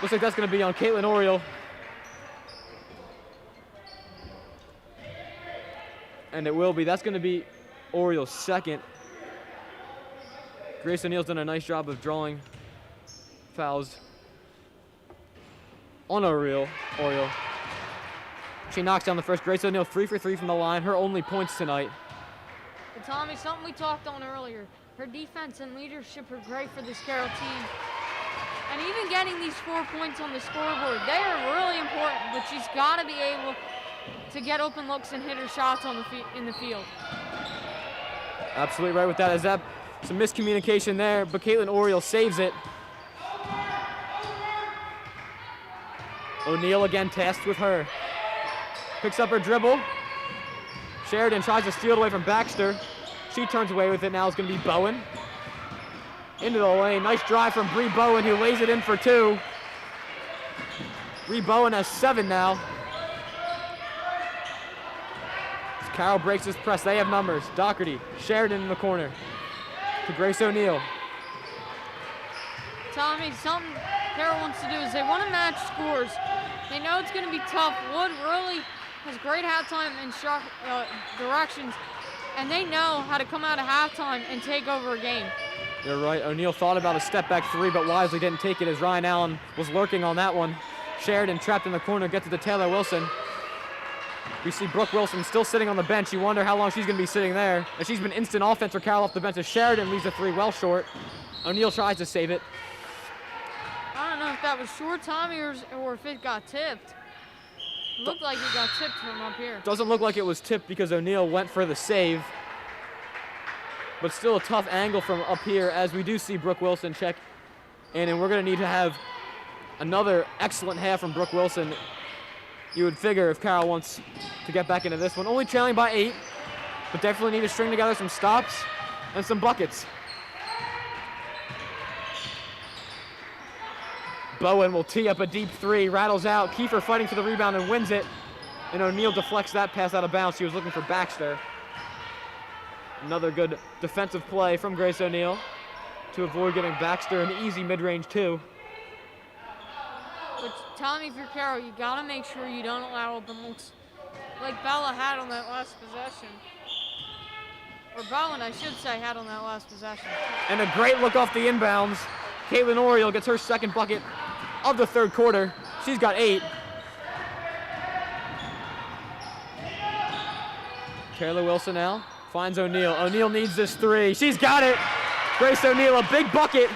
Looks like that's going to be on Caitlin Oriole. And it will be. That's going to be Oriole's second. Grace O'Neill's done a nice job of drawing fouls on Oriole. She knocks down the first. Grace O'Neill 3 for 3 from the line. Her only points tonight. But Tommy, something we talked on earlier. Her defense and leadership are great for this Carroll team. And even getting these 4 points on the scoreboard, they are really important, but she's got to be able to get open looks and hit her shots on in the field. Absolutely right with that. Is that some miscommunication there, but Caitlin Oriole saves it. O'Neill again tasked with her. Picks up her dribble. Sheridan tries to steal it away from Baxter. She turns away with it. Now it's going to be Bowen. Into the lane. Nice drive from Bree Bowen, who lays it in for 2. Bree Bowen has 7 now. As Carroll breaks his press. They have numbers. Doherty, Sheridan in the corner. To Grace O'Neill. Tommy, something Carroll wants to do is they want to match scores. They know it's going to be tough. Wood really has great halftime and sharp directions, and they know how to come out of halftime and take over a game. You're right. O'Neill thought about a step-back 3, but wisely didn't take it as Ryan Allen was lurking on that one. Sheridan trapped in the corner, gets it to Taylor Wilson. We see Brooke Wilson still sitting on the bench. You wonder how long she's going to be sitting there. And she's been instant offense for Carroll off the bench as Sheridan leaves the 3 well short. O'Neill tries to save it. I don't know if that was short, Tommy, or if it got tipped. Looked like he got tipped from up here. Doesn't look like it was tipped because O'Neal went for the save. But still a tough angle from up here as we do see Brooke Wilson check in, and we're going to need to have another excellent half from Brooke Wilson. You would figure if Carroll wants to get back into this one. Only trailing by 8, but definitely need to string together some stops and some buckets. Bowen will tee up a deep 3, rattles out. Kiefer fighting for the rebound and wins it. And O'Neal deflects that pass out of bounds. She was looking for Baxter. Another good defensive play from Grace O'Neal to avoid giving Baxter an easy mid-range 2. But tell me if you're Carroll, you gotta make sure you don't allow open looks like Bella had on that last possession. Or Bowen, I should say, had on that last possession. And a great look off the inbounds. Caitlin Oriole gets her second bucket of the third quarter. She's got 8. Taylor Wilson now finds O'Neal. O'Neal needs this 3. She's got it. Grace O'Neal, a big bucket.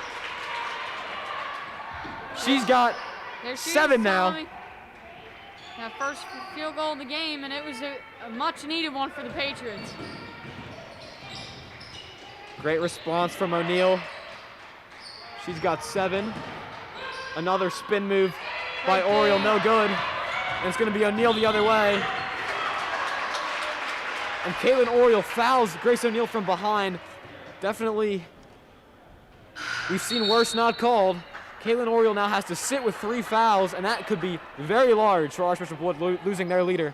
She's got There she 7 is, now. Tommy. That first field goal of the game, and it was a much needed one for the Patriots. Great response from O'Neal. She's got 7. Another spin move by Oriole, no good. And it's going to be O'Neal the other way. And Caitlin Oriole fouls Grace O'Neal from behind. Definitely, we've seen worse not called. Caitlin Oriole now has to sit with 3 fouls, and that could be very large for Archbishop Wood losing their leader.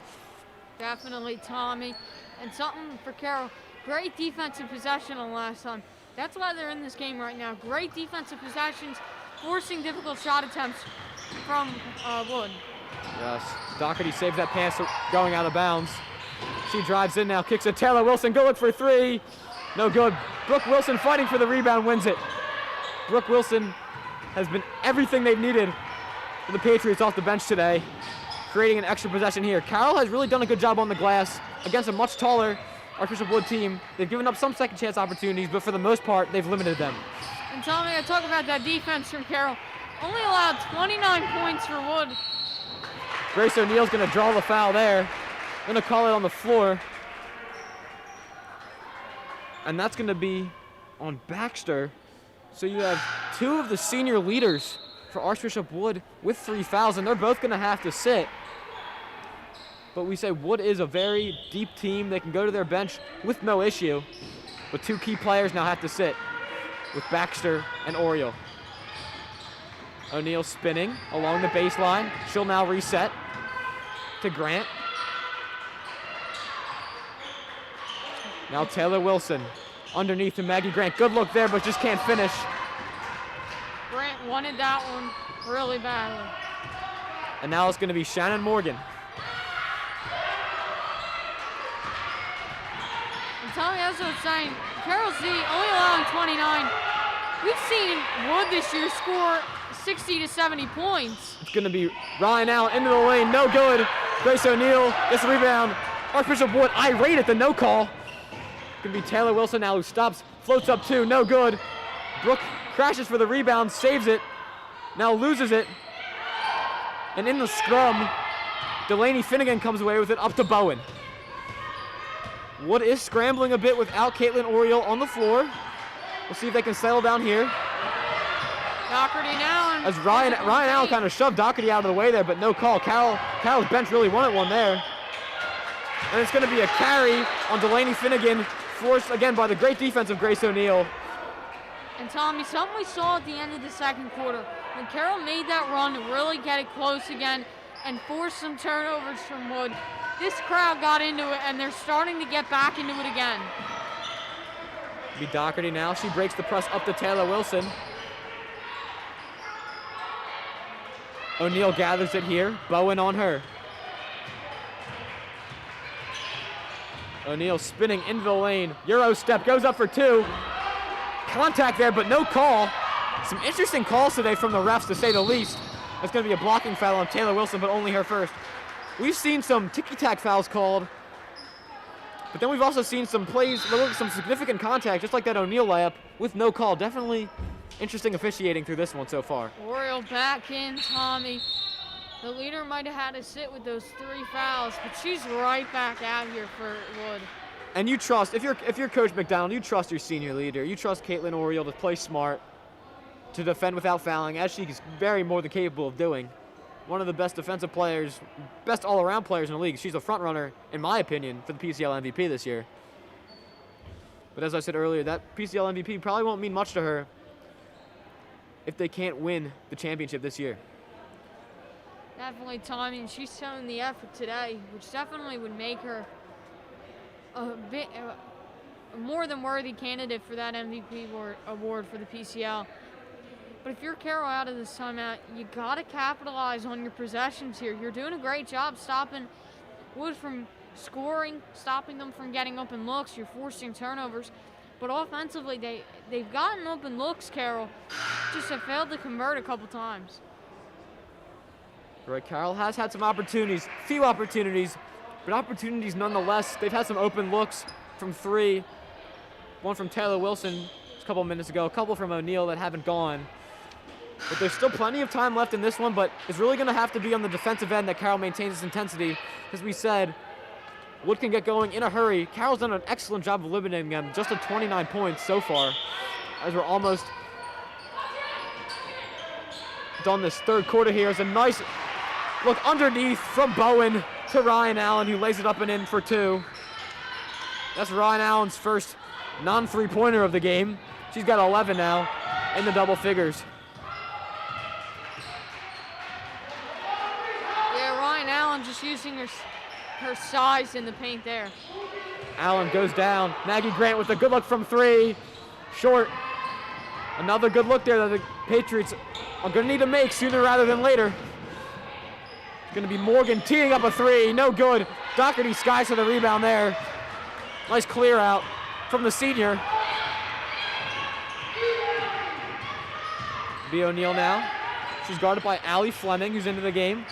Definitely, Tommy. And something for Carroll. Great defensive possession on last time. That's why they're in this game right now. Great defensive possessions, forcing difficult shot attempts from Wood. Yes, Doherty saves that pass going out of bounds. She drives in now, kicks it. Taylor Wilson, go look for 3. No good. Brooke Wilson fighting for the rebound, wins it. Brooke Wilson has been everything they've needed for the Patriots off the bench today, creating an extra possession here. Carroll has really done a good job on the glass against a much taller Archbishop Wood team. They've given up some second chance opportunities, but for the most part, they've limited them. And Tommy, I talk about that defense from Carroll. Only allowed 29 points for Wood. Grace O'Neal's going to draw the foul there. Going to call it on the floor. And that's going to be on Baxter. So you have 2 of the senior leaders for Archbishop Wood with 3 fouls, and they're both going to have to sit. But we say Wood is a very deep team. They can go to their bench with no issue. But 2 key players now have to sit with Baxter and Oriole. O'Neal spinning along the baseline. She'll now reset to Grant. Now Taylor Wilson underneath to Maggie Grant. Good look there, but just can't finish. Grant wanted that one really badly. And now it's going to be Shannon Morgan. And Tommy, as I was saying, Carroll Z only allowing 29. We've seen Wood this year score 60 to 70 points. It's going to be Ryan Allen into the lane. No good. Grace O'Neal gets the rebound. Archbishop Wood irate at the no call. It's going to be Taylor Wilson now who stops, floats up 2, no good. Brooke crashes for the rebound, saves it, now loses it. And in the scrum, Delaney Finnegan comes away with it up to Bowen. Wood is scrambling a bit without Caitlin Oriole on the floor. We'll see if they can settle down here. Doherty now. As Ryan Allen kind of shoved Doherty out of the way there, but no call. Carroll's bench really wanted one there. And it's going to be a carry on Delaney Finnegan, forced again by the great defense of Grace O'Neal. And Tommy, something we saw at the end of the second quarter, when Carroll made that run to really get it close again and force some turnovers from Wood, this crowd got into it and they're starting to get back into it again. Be Doherty now. She breaks the press up to Taylor Wilson. O'Neal gathers it here. Bowen on her. O'Neal spinning into the lane. Euro step, goes up for 2. Contact there, but no call. Some interesting calls today from the refs, to say the least. That's going to be a blocking foul on Taylor Wilson, but only her first. We've seen some ticky-tack fouls called, but then we've also seen some plays, some significant contact, just like that O'Neal layup, with no call. Definitely interesting officiating through this one so far. Oriole back in, Tommy. The leader might have had to sit with those 3 fouls, but she's right back out here for Wood. And you trust, if you're Coach McDonald, you trust your senior leader. You trust Caitlin Oriole to play smart, to defend without fouling, as she's very more than capable of doing. One of the best defensive players, best all-around players in the league. She's a front runner, in my opinion, for the PCL MVP this year. But as I said earlier, that PCL MVP probably won't mean much to her if they can't win the championship this year. Definitely, Tommy, and she's shown the effort today, which definitely would make her a more than worthy candidate for that MVP award for the PCL. But if you're Carroll out of this timeout, you got to capitalize on your possessions here. You're doing a great job stopping Wood from scoring, stopping them from getting open looks. You're forcing turnovers. But offensively, they've gotten open looks, Carroll, just have failed to convert a couple times. Right, Carroll has had some opportunities, few opportunities, but opportunities nonetheless. They've had some open looks from 3. One from Taylor Wilson a couple minutes ago, a couple from O'Neal that haven't gone. But there's still plenty of time left in this one, but it's really going to have to be on the defensive end that Carroll maintains its intensity. As we said, Wood can get going in a hurry. Carroll's done an excellent job of limiting them, just at 29 points so far, as we're almost done this third quarter here. It's a nice look underneath from Bowen to Ryan Allen, who lays it up and in for 2. That's Ryan Allen's first non-three-pointer of the game. She's got 11 now in the double figures. Yeah, Ryan Allen just using her size in the paint there. Allen goes down. Maggie Grant with a good look from 3. Short. Another good look there that the Patriots are going to need to make sooner rather than later. It's going to be Morgan teeing up a 3. No good. Doherty skies for the rebound there. Nice clear out from the senior. B. O'Neal now. She's guarded by Allie Fleming, who's into the game.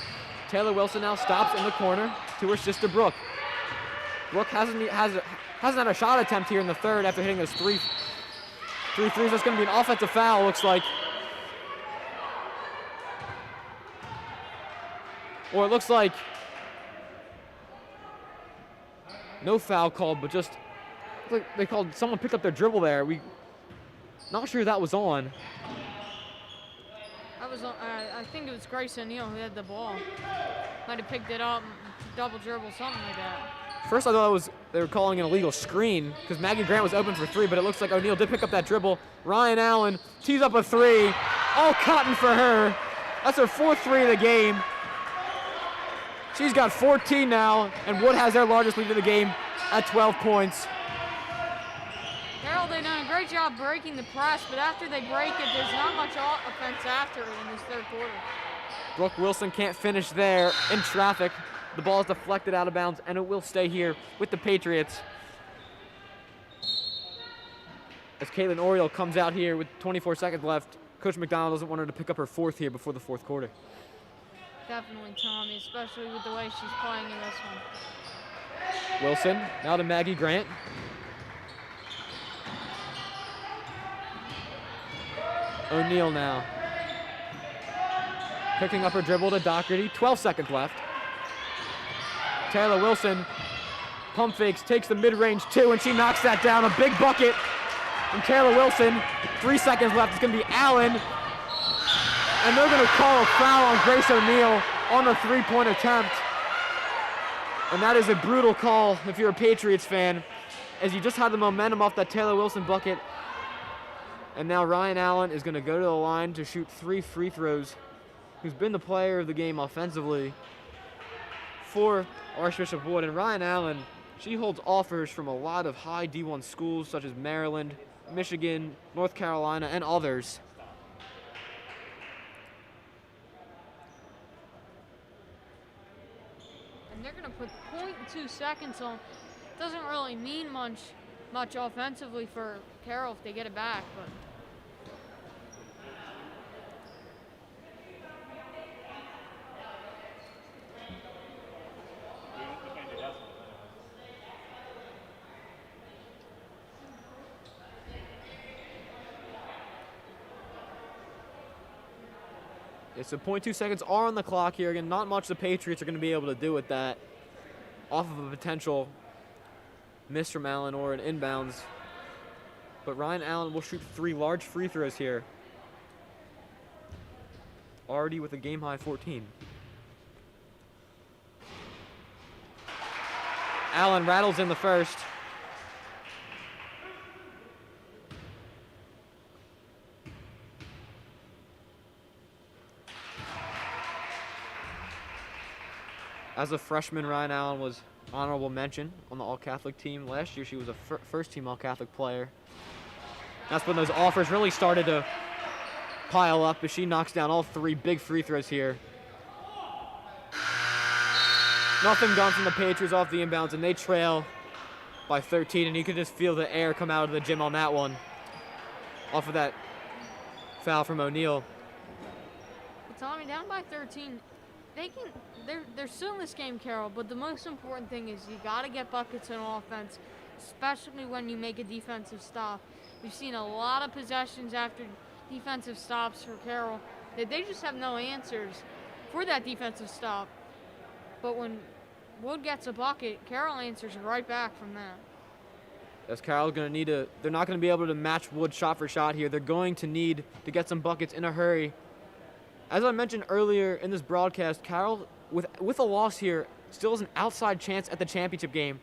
Taylor Wilson now stops in the corner to her sister Brooke. Brooke hasn't had a shot attempt here in the third after hitting those three threes. That's going to be an offensive foul, looks like. Or it looks like no foul called, but just like they called someone picked up their dribble there. Not sure that was on. I think it was Grace O'Neal who had the ball. Might have picked it up, double dribble, something like that. First I thought they were calling an illegal screen because Maggie Grant was open for 3, but it looks like O'Neal did pick up that dribble. Ryan Allen tees up a 3. All cotton for her. That's her 4th 3 of the game. She's got 14 now, and Wood has their largest lead of the game at 12 points. Carroll, they've done a great job breaking the press, but after they break it, there's not much offense after it in this third quarter. Brooke Wilson can't finish there in traffic. The ball is deflected out of bounds, and it will stay here with the Patriots. As Caitlin Oriole comes out here with 24 seconds left, Coach McDonald doesn't want her to pick up her 4th here before the 4th quarter. Definitely, Tommy, especially with the way she's playing in this one. Wilson, now to Maggie Grant. O'Neal now. Picking up her dribble to Doherty. 12 seconds left. Taylor Wilson pump fakes, takes the mid-range 2, and she knocks that down. A big bucket from Taylor Wilson. 3 seconds left. It's going to be Allen. And they're going to call a foul on Grace O'Neal on a 3-point attempt. And that is a brutal call if you're a Patriots fan, as you just had the momentum off that Taylor Wilson bucket. And now Ryan Allen is going to go to the line to shoot 3 free throws, who's been the player of the game offensively for Archbishop Wood. And Ryan Allen, she holds offers from a lot of high D1 schools such as Maryland, Michigan, North Carolina, and others. And they're going to put 0.2 seconds on. Doesn't really mean much offensively for Carroll if they get it back, but so 0.2 seconds are on the clock here. Again, not much the Patriots are going to be able to do with that off of a potential miss from Allen or an inbounds. But Ryan Allen will shoot 3 large free throws here. Already with a game-high 14. Allen rattles in the first. As a freshman, Ryan Allen was honorable mention on the All-Catholic team. Last year, she was a first-team All-Catholic player. That's when those offers really started to pile up as she knocks down all 3 big free throws here. Nothing done from the Patriots off the inbounds, and they trail by 13, and you could just feel the air come out of the gym on that one off of that foul from O'Neal. Tommy, down by 13. They're still in this game, Carroll, but the most important thing is you got to get buckets on offense, especially when you make a defensive stop. We've seen a lot of possessions after defensive stops for Carroll that they just have no answers for that defensive stop. But when Wood gets a bucket, Carroll answers right back from that. As Carroll's going to need to, they're not going to be able to match Wood shot for shot here. They're going to need to get some buckets in a hurry. As I mentioned earlier in this broadcast, Carroll, with a loss here, still has an outside chance at the championship game.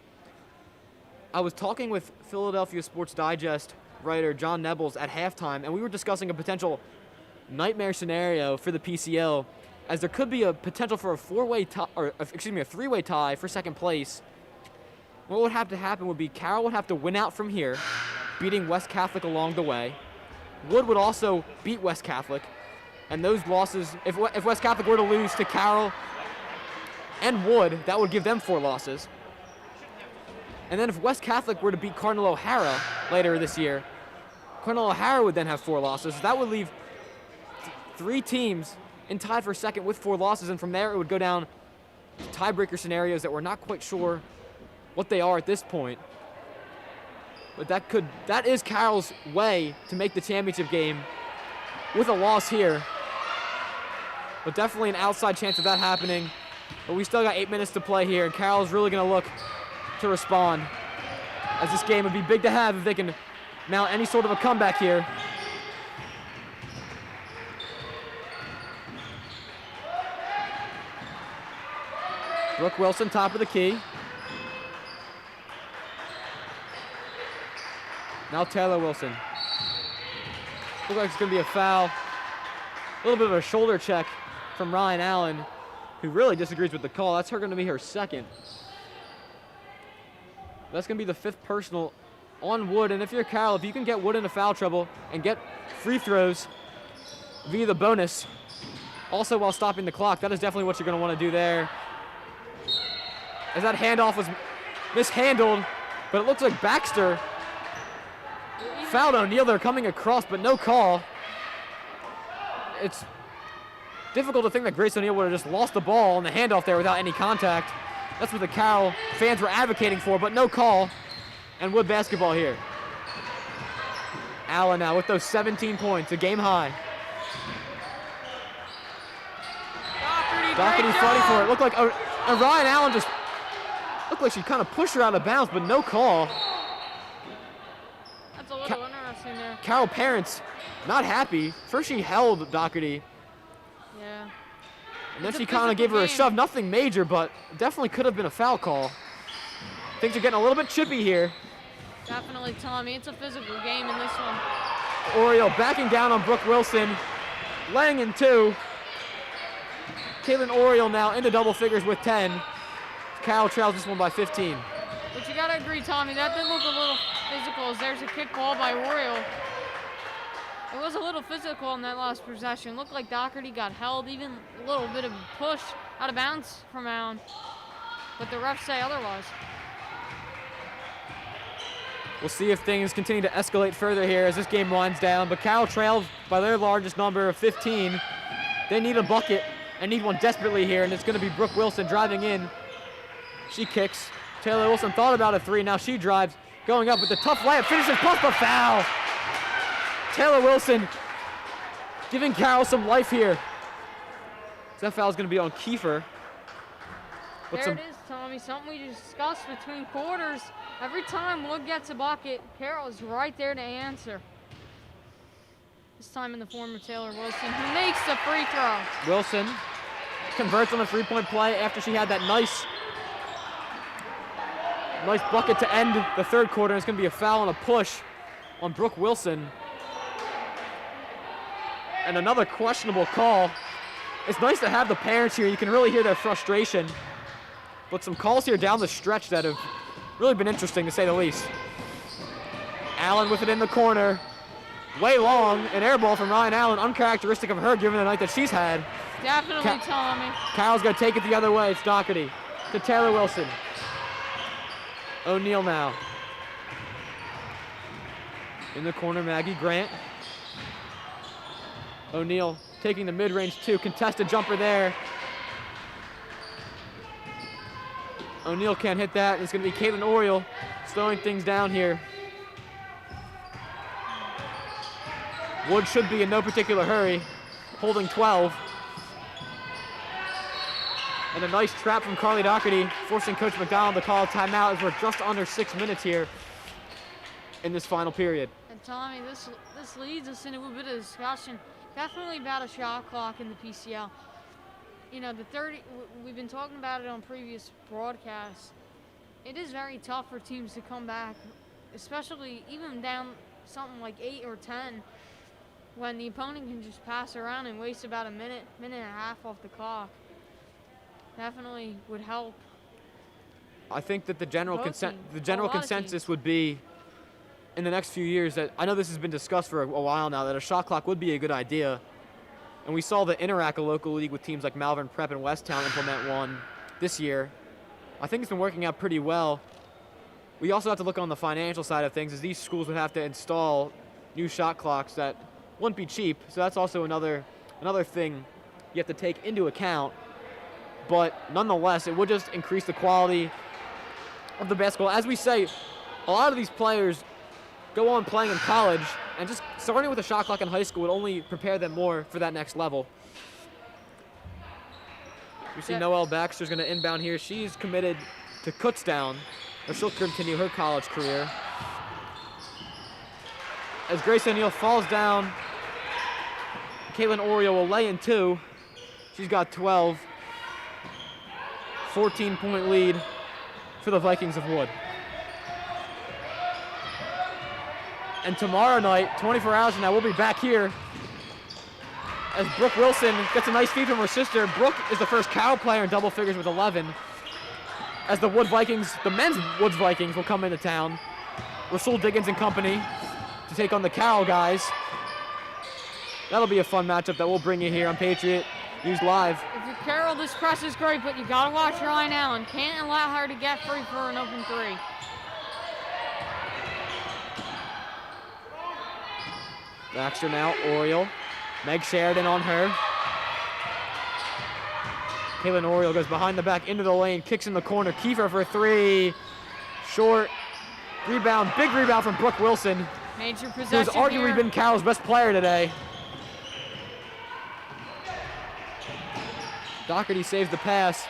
I was talking with Philadelphia Sports Digest writer John Nebels at halftime, and we were discussing a potential nightmare scenario for the PCL, as there could be a potential for a three-way tie for second place. What would have to happen would be Carroll would have to win out from here, beating West Catholic along the way. Wood would also beat West Catholic. And those losses, if West Catholic were to lose to Carroll and Wood, that would give them 4 losses. And then if West Catholic were to beat Cardinal O'Hara later this year, Cardinal O'Hara would then have 4 losses. That would leave 3 teams in tied for second with 4 losses, and from there it would go down to tiebreaker scenarios that we're not quite sure what they are at this point. But that is Carroll's way to make the championship game with a loss here. But definitely an outside chance of that happening. But we still got 8 minutes to play here, and Carroll's really going to look to respond, as this game would be big to have if they can mount any sort of a comeback here. Brooke Wilson, top of the key. Now Taylor Wilson. Looks like it's going to be a foul. A little bit of a shoulder check from Ryan Allen, who really disagrees with the call. That's going to be her second. That's going to be the 5th personal on Wood. And if you're Carroll, if you can get Wood into foul trouble and get free throws via the bonus, also while stopping the clock, that is definitely what you're going to want to do there. As that handoff was mishandled, but it looks like Baxter fouled O'Neal. They're coming across, but no call. It's difficult to think that Grace O'Neal would have just lost the ball on the handoff there without any contact. That's what the Carroll fans were advocating for, but no call. And Wood basketball here. Allen now with those 17 points, a game high. Doherty fighting for it. Looked like Ryan Allen just looked like she kind of pushed her out of bounds, but no call. That's a little interesting there. Carroll parents not happy. First she held Doherty. Yeah. And then she kind of gave her a shove. Nothing major, but definitely could have been a foul call. Things are getting a little bit chippy here. Definitely, Tommy. It's a physical game in this one. Oriole backing down on Brooke Wilson. Laying in 2. Caitlin Oriole now into double figures with 10. Carroll trails this one by 15. But you got to agree, Tommy, that did look a little physical, as there's a kick ball by Oriole. It was a little physical in that last possession. Looked like Doherty got held, even a little bit of push out of bounds from Allen. But the refs say otherwise. We'll see if things continue to escalate further here as this game winds down. But Carroll trails by their largest number of 15. They need a bucket and need one desperately here, and it's going to be Brooke Wilson driving in. She kicks. Taylor Wilson thought about a 3. Now she drives, going up with the tough layup, finishes, plus the foul. Taylor Wilson giving Carroll some life here. That foul is going to be on Kiefer. There it is, Tommy. Something we discussed between quarters. Every time Wood gets a bucket, Carroll is right there to answer. This time in the form of Taylor Wilson, who makes the free throw. Wilson converts on the three-point play after she had that nice bucket to end the third quarter. It's going to be a foul and a push on Brooke Wilson. And another questionable call. It's nice to have the parents here. You can really hear their frustration. But some calls here down the stretch that have really been interesting, to say the least. Allen with it in the corner. Way long, an air ball from Ryan Allen, uncharacteristic of her given the night that she's had. Definitely, Tommy. Carroll's going to take it the other way. It's Doherty to Taylor Wilson. O'Neal now. In the corner, Maggie Grant. O'Neal taking the mid-range two, contested jumper there. O'Neal can't hit that. It's going to be Caitlin Oriole slowing things down here. Wood should be in no particular hurry, holding 12. And a nice trap from Carly Doherty, forcing Coach McDonald to call a timeout as we're just under 6 minutes here in this final period. And Tommy, this leads us into a bit of discussion, definitely about a shot clock in the PCL. You know, we've been talking about it on previous broadcasts. It is very tough for teams to come back, especially even down something like 8 or 10, when the opponent can just pass around and waste about a minute and a half off the clock. Definitely would help. I think that the general consensus would be in the next few years that, I know this has been discussed for a while now, that a shot clock would be a good idea. And we saw the Interact, a local league with teams like Malvern Prep and Westtown, implement one this year. I think it's been working out pretty well. We also have to look on the financial side of things, as these schools would have to install new shot clocks that wouldn't be cheap. So that's also another thing you have to take into account. But nonetheless, it would just increase the quality of the basketball. As we say, a lot of these players go on playing in college, and just starting with a shot clock in high school would only prepare them more for that next level. We see Noelle Baxter's going to inbound here. She's committed to Kutztown, or she'll continue her college career. As Grace O'Neal falls down, Caitlin Oriole will lay in two. She's got 12. 14-point lead for the Vikings of Wood. And tomorrow night, 24 hours from now, we'll be back here as Brooke Wilson gets a nice feed from her sister. Brooke is the first Carroll player in double figures with 11. As the Wood Vikings, the men's Woods Vikings will come into town. Rasul Diggins and company to take on the Carroll guys. That'll be a fun matchup that we'll bring you here on Patriot News Live. If you're Carroll, this press is great, but you gotta watch Ryan Allen. Can't allow her to get free for an open three. Baxter now, Oriole. Meg Sheridan on her. Caitlin Oriole goes behind the back into the lane, kicks in the corner. Kiefer for three. Short. Rebound, big rebound from Brooke Wilson, Major who's possession arguably here. been Carroll's best player today. Doherty saves the pass.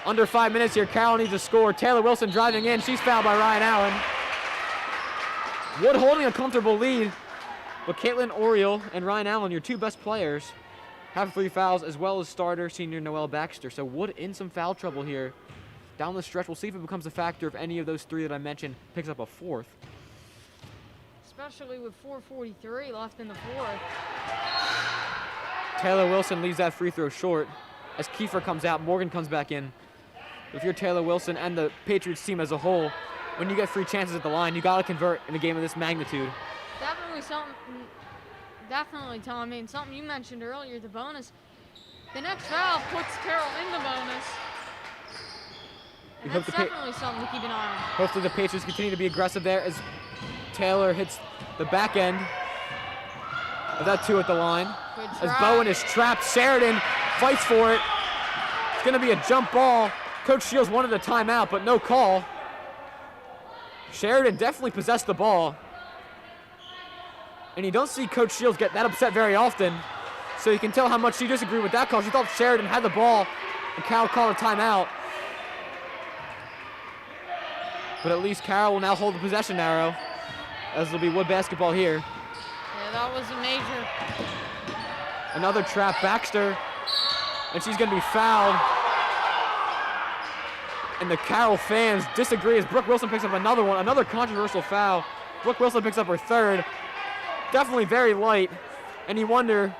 Under 5 minutes here, Carroll needs to score. Taylor Wilson driving in. She's fouled by Ryan Allen. Wood holding a comfortable lead, but Caitlin Oriole and Ryan Allen, your two best players, have 3 fouls, as well as starter senior Noelle Baxter. So Wood in some foul trouble here down the stretch. We'll see if it becomes a factor if any of those 3 that I mentioned picks up a 4th. Especially with 4:43 left in the fourth. Taylor Wilson leaves that free throw short. As Kiefer comes out, Morgan comes back in. If you're Taylor Wilson and the Patriots team as a whole, when you get free chances at the line, you got to convert in a game of this magnitude. Definitely, Tommy, and something you mentioned earlier, the bonus. The next foul puts Carroll in the bonus. And that's definitely something to keep an eye on. Hopefully the Patriots continue to be aggressive there as Taylor hits the back end of that 2 at the line. As Bowen is trapped, Sheridan fights for it. It's going to be a jump ball. Coach Shields wanted a timeout, but no call. Sheridan definitely possessed the ball. And you don't see Coach Shields get that upset very often. So you can tell how much she disagreed with that call. She thought Sheridan had the ball, and Carroll called a timeout. But at least Carroll will now hold the possession arrow, as it'll be Wood basketball here. Yeah, that was a major. Another trap, Baxter, and she's going to be fouled. And the Carroll fans disagree as Brooke Wilson picks up another one, another controversial foul. Brooke Wilson picks up her third. Definitely very light, and you wonder,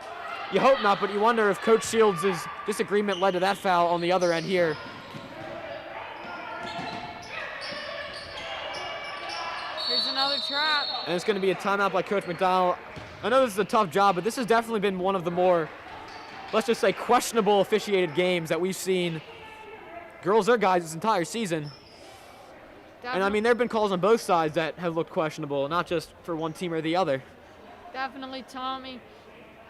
you hope not, but you wonder if Coach Shields' disagreement led to that foul on the other end here. Here's another trap. And it's going to be a timeout by Coach McDonald. I know this is a tough job, but this has definitely been one of the more, let's just say, questionable officiated games that we've seen girls or guys this entire season. And I mean, there have been calls on both sides that have looked questionable, not just for one team or the other. Definitely, Tommy.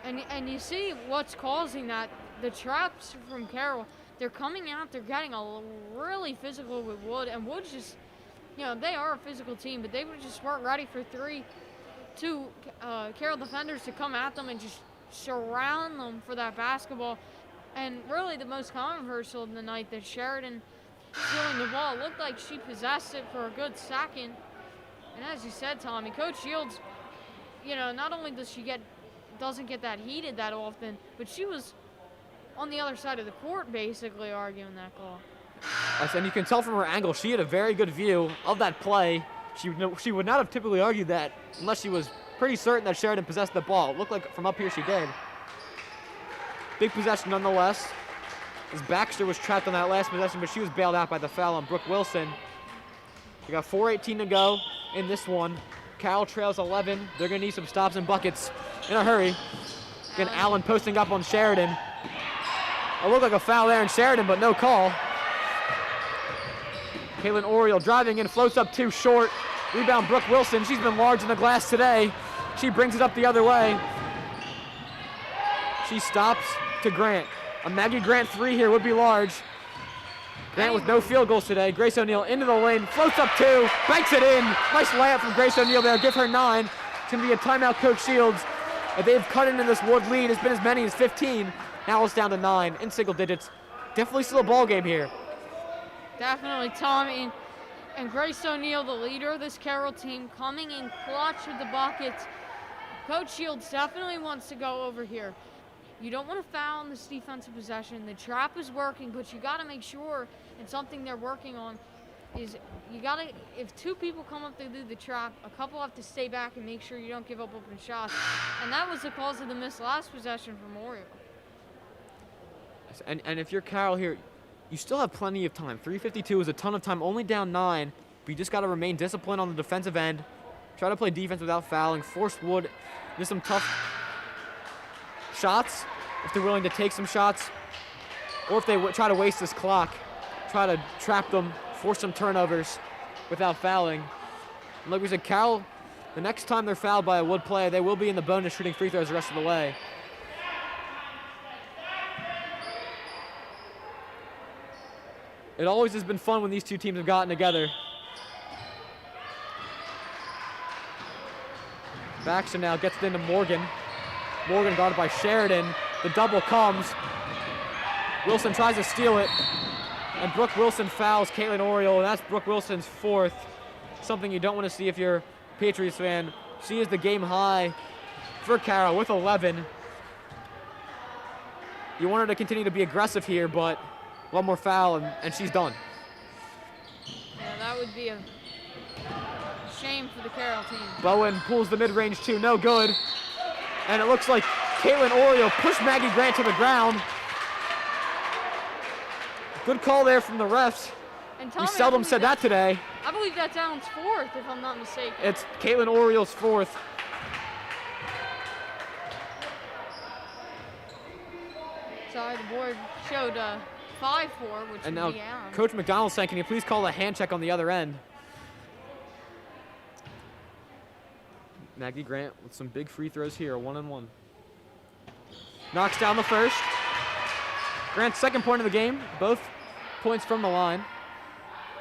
And you see what's causing that. The traps from Carroll, they're coming out, they're getting really physical with Wood, and Wood's just, you know, they are a physical team, but they just weren't ready for two Carroll defenders to come at them and just surround them for that basketball. And really the most controversial of the night, that Sheridan stealing the ball, looked like she possessed it for a good second. And as you said, Tommy, Coach Shields, you know, not only doesn't get that heated that often, but she was on the other side of the court basically arguing that call. And you can tell from her angle, she had a very good view of that play. She would not have typically argued that unless she was pretty certain that Sheridan possessed the ball. It looked like from up here she did. Big possession nonetheless, as Baxter was trapped on that last possession, but she was bailed out by the foul on Brooke Wilson. We got 4:18 to go in this one. Carroll trails 11. They're going to need some stops and buckets in a hurry. Again, Allen posting up on Sheridan. It looked like a foul there in Sheridan, but no call. Caitlin Oriole driving in, floats up too short. Rebound, Brooke Wilson. She's been large in the glass today. She brings it up the other way. She stops to Grant. A Maggie Grant three here would be large. Grant with no field goals today. Grace O'Neal into the lane, floats up two, banks it in. Nice layup from Grace O'Neal there, give her 9. It's going to be a timeout, Coach Shields. They've cut into this Wood lead. It's been as many as 15. Now it's down to 9 in single digits. Definitely still a ball game here. Definitely, Tommy. And Grace O'Neal, the leader of this Carroll team, coming in clutch with the buckets. Coach Shields definitely wants to go over here. You don't want to foul in this defensive possession. The trap is working, but you got to make sure, and something they're working on, is you got to, if two people come up to do the trap, a couple have to stay back and make sure you don't give up open shots. And that was the cause of the missed last possession from Oriole. And if you're Carroll here, you still have plenty of time. 3:52 is a ton of time, only down 9. But you just got to remain disciplined on the defensive end. Try to play defense without fouling. Force Wood into some tough shots if they're willing to take some shots. Or if they try to waste this clock, try to trap them, force some turnovers without fouling. And like we said, Carroll, the next time they're fouled by a Wood player, they will be in the bonus shooting free throws the rest of the way. It always has been fun when these two teams have gotten together. Baxter now gets it into Morgan. Morgan guarded by Sheridan. The double comes. Wilson tries to steal it. And Brooke Wilson fouls Caitlin Oriole, and that's Brooke Wilson's 4th. Something you don't want to see if you're a Patriots fan. She is the game high for Carroll with 11. You want her to continue to be aggressive here, but one more foul and she's done. Yeah, that would be a shame for the Carroll team. Bowen pulls the mid-range two, no good. And it looks like Caitlin Oriole pushed Maggie Grant to the ground. Good call there from the refs. And Tommy, we seldom said that today. I believe that's Allen's 4th, if I'm not mistaken. It's Caitlin Oriole's 4th. Sorry, the board showed 5-4, which And would now be Allen. Coach McDonald's saying, can you please call a hand check on the other end? Maggie Grant with some big free throws here, a 1-and-1. Knocks down the first. Grant's 2nd point of the game, both points from the line.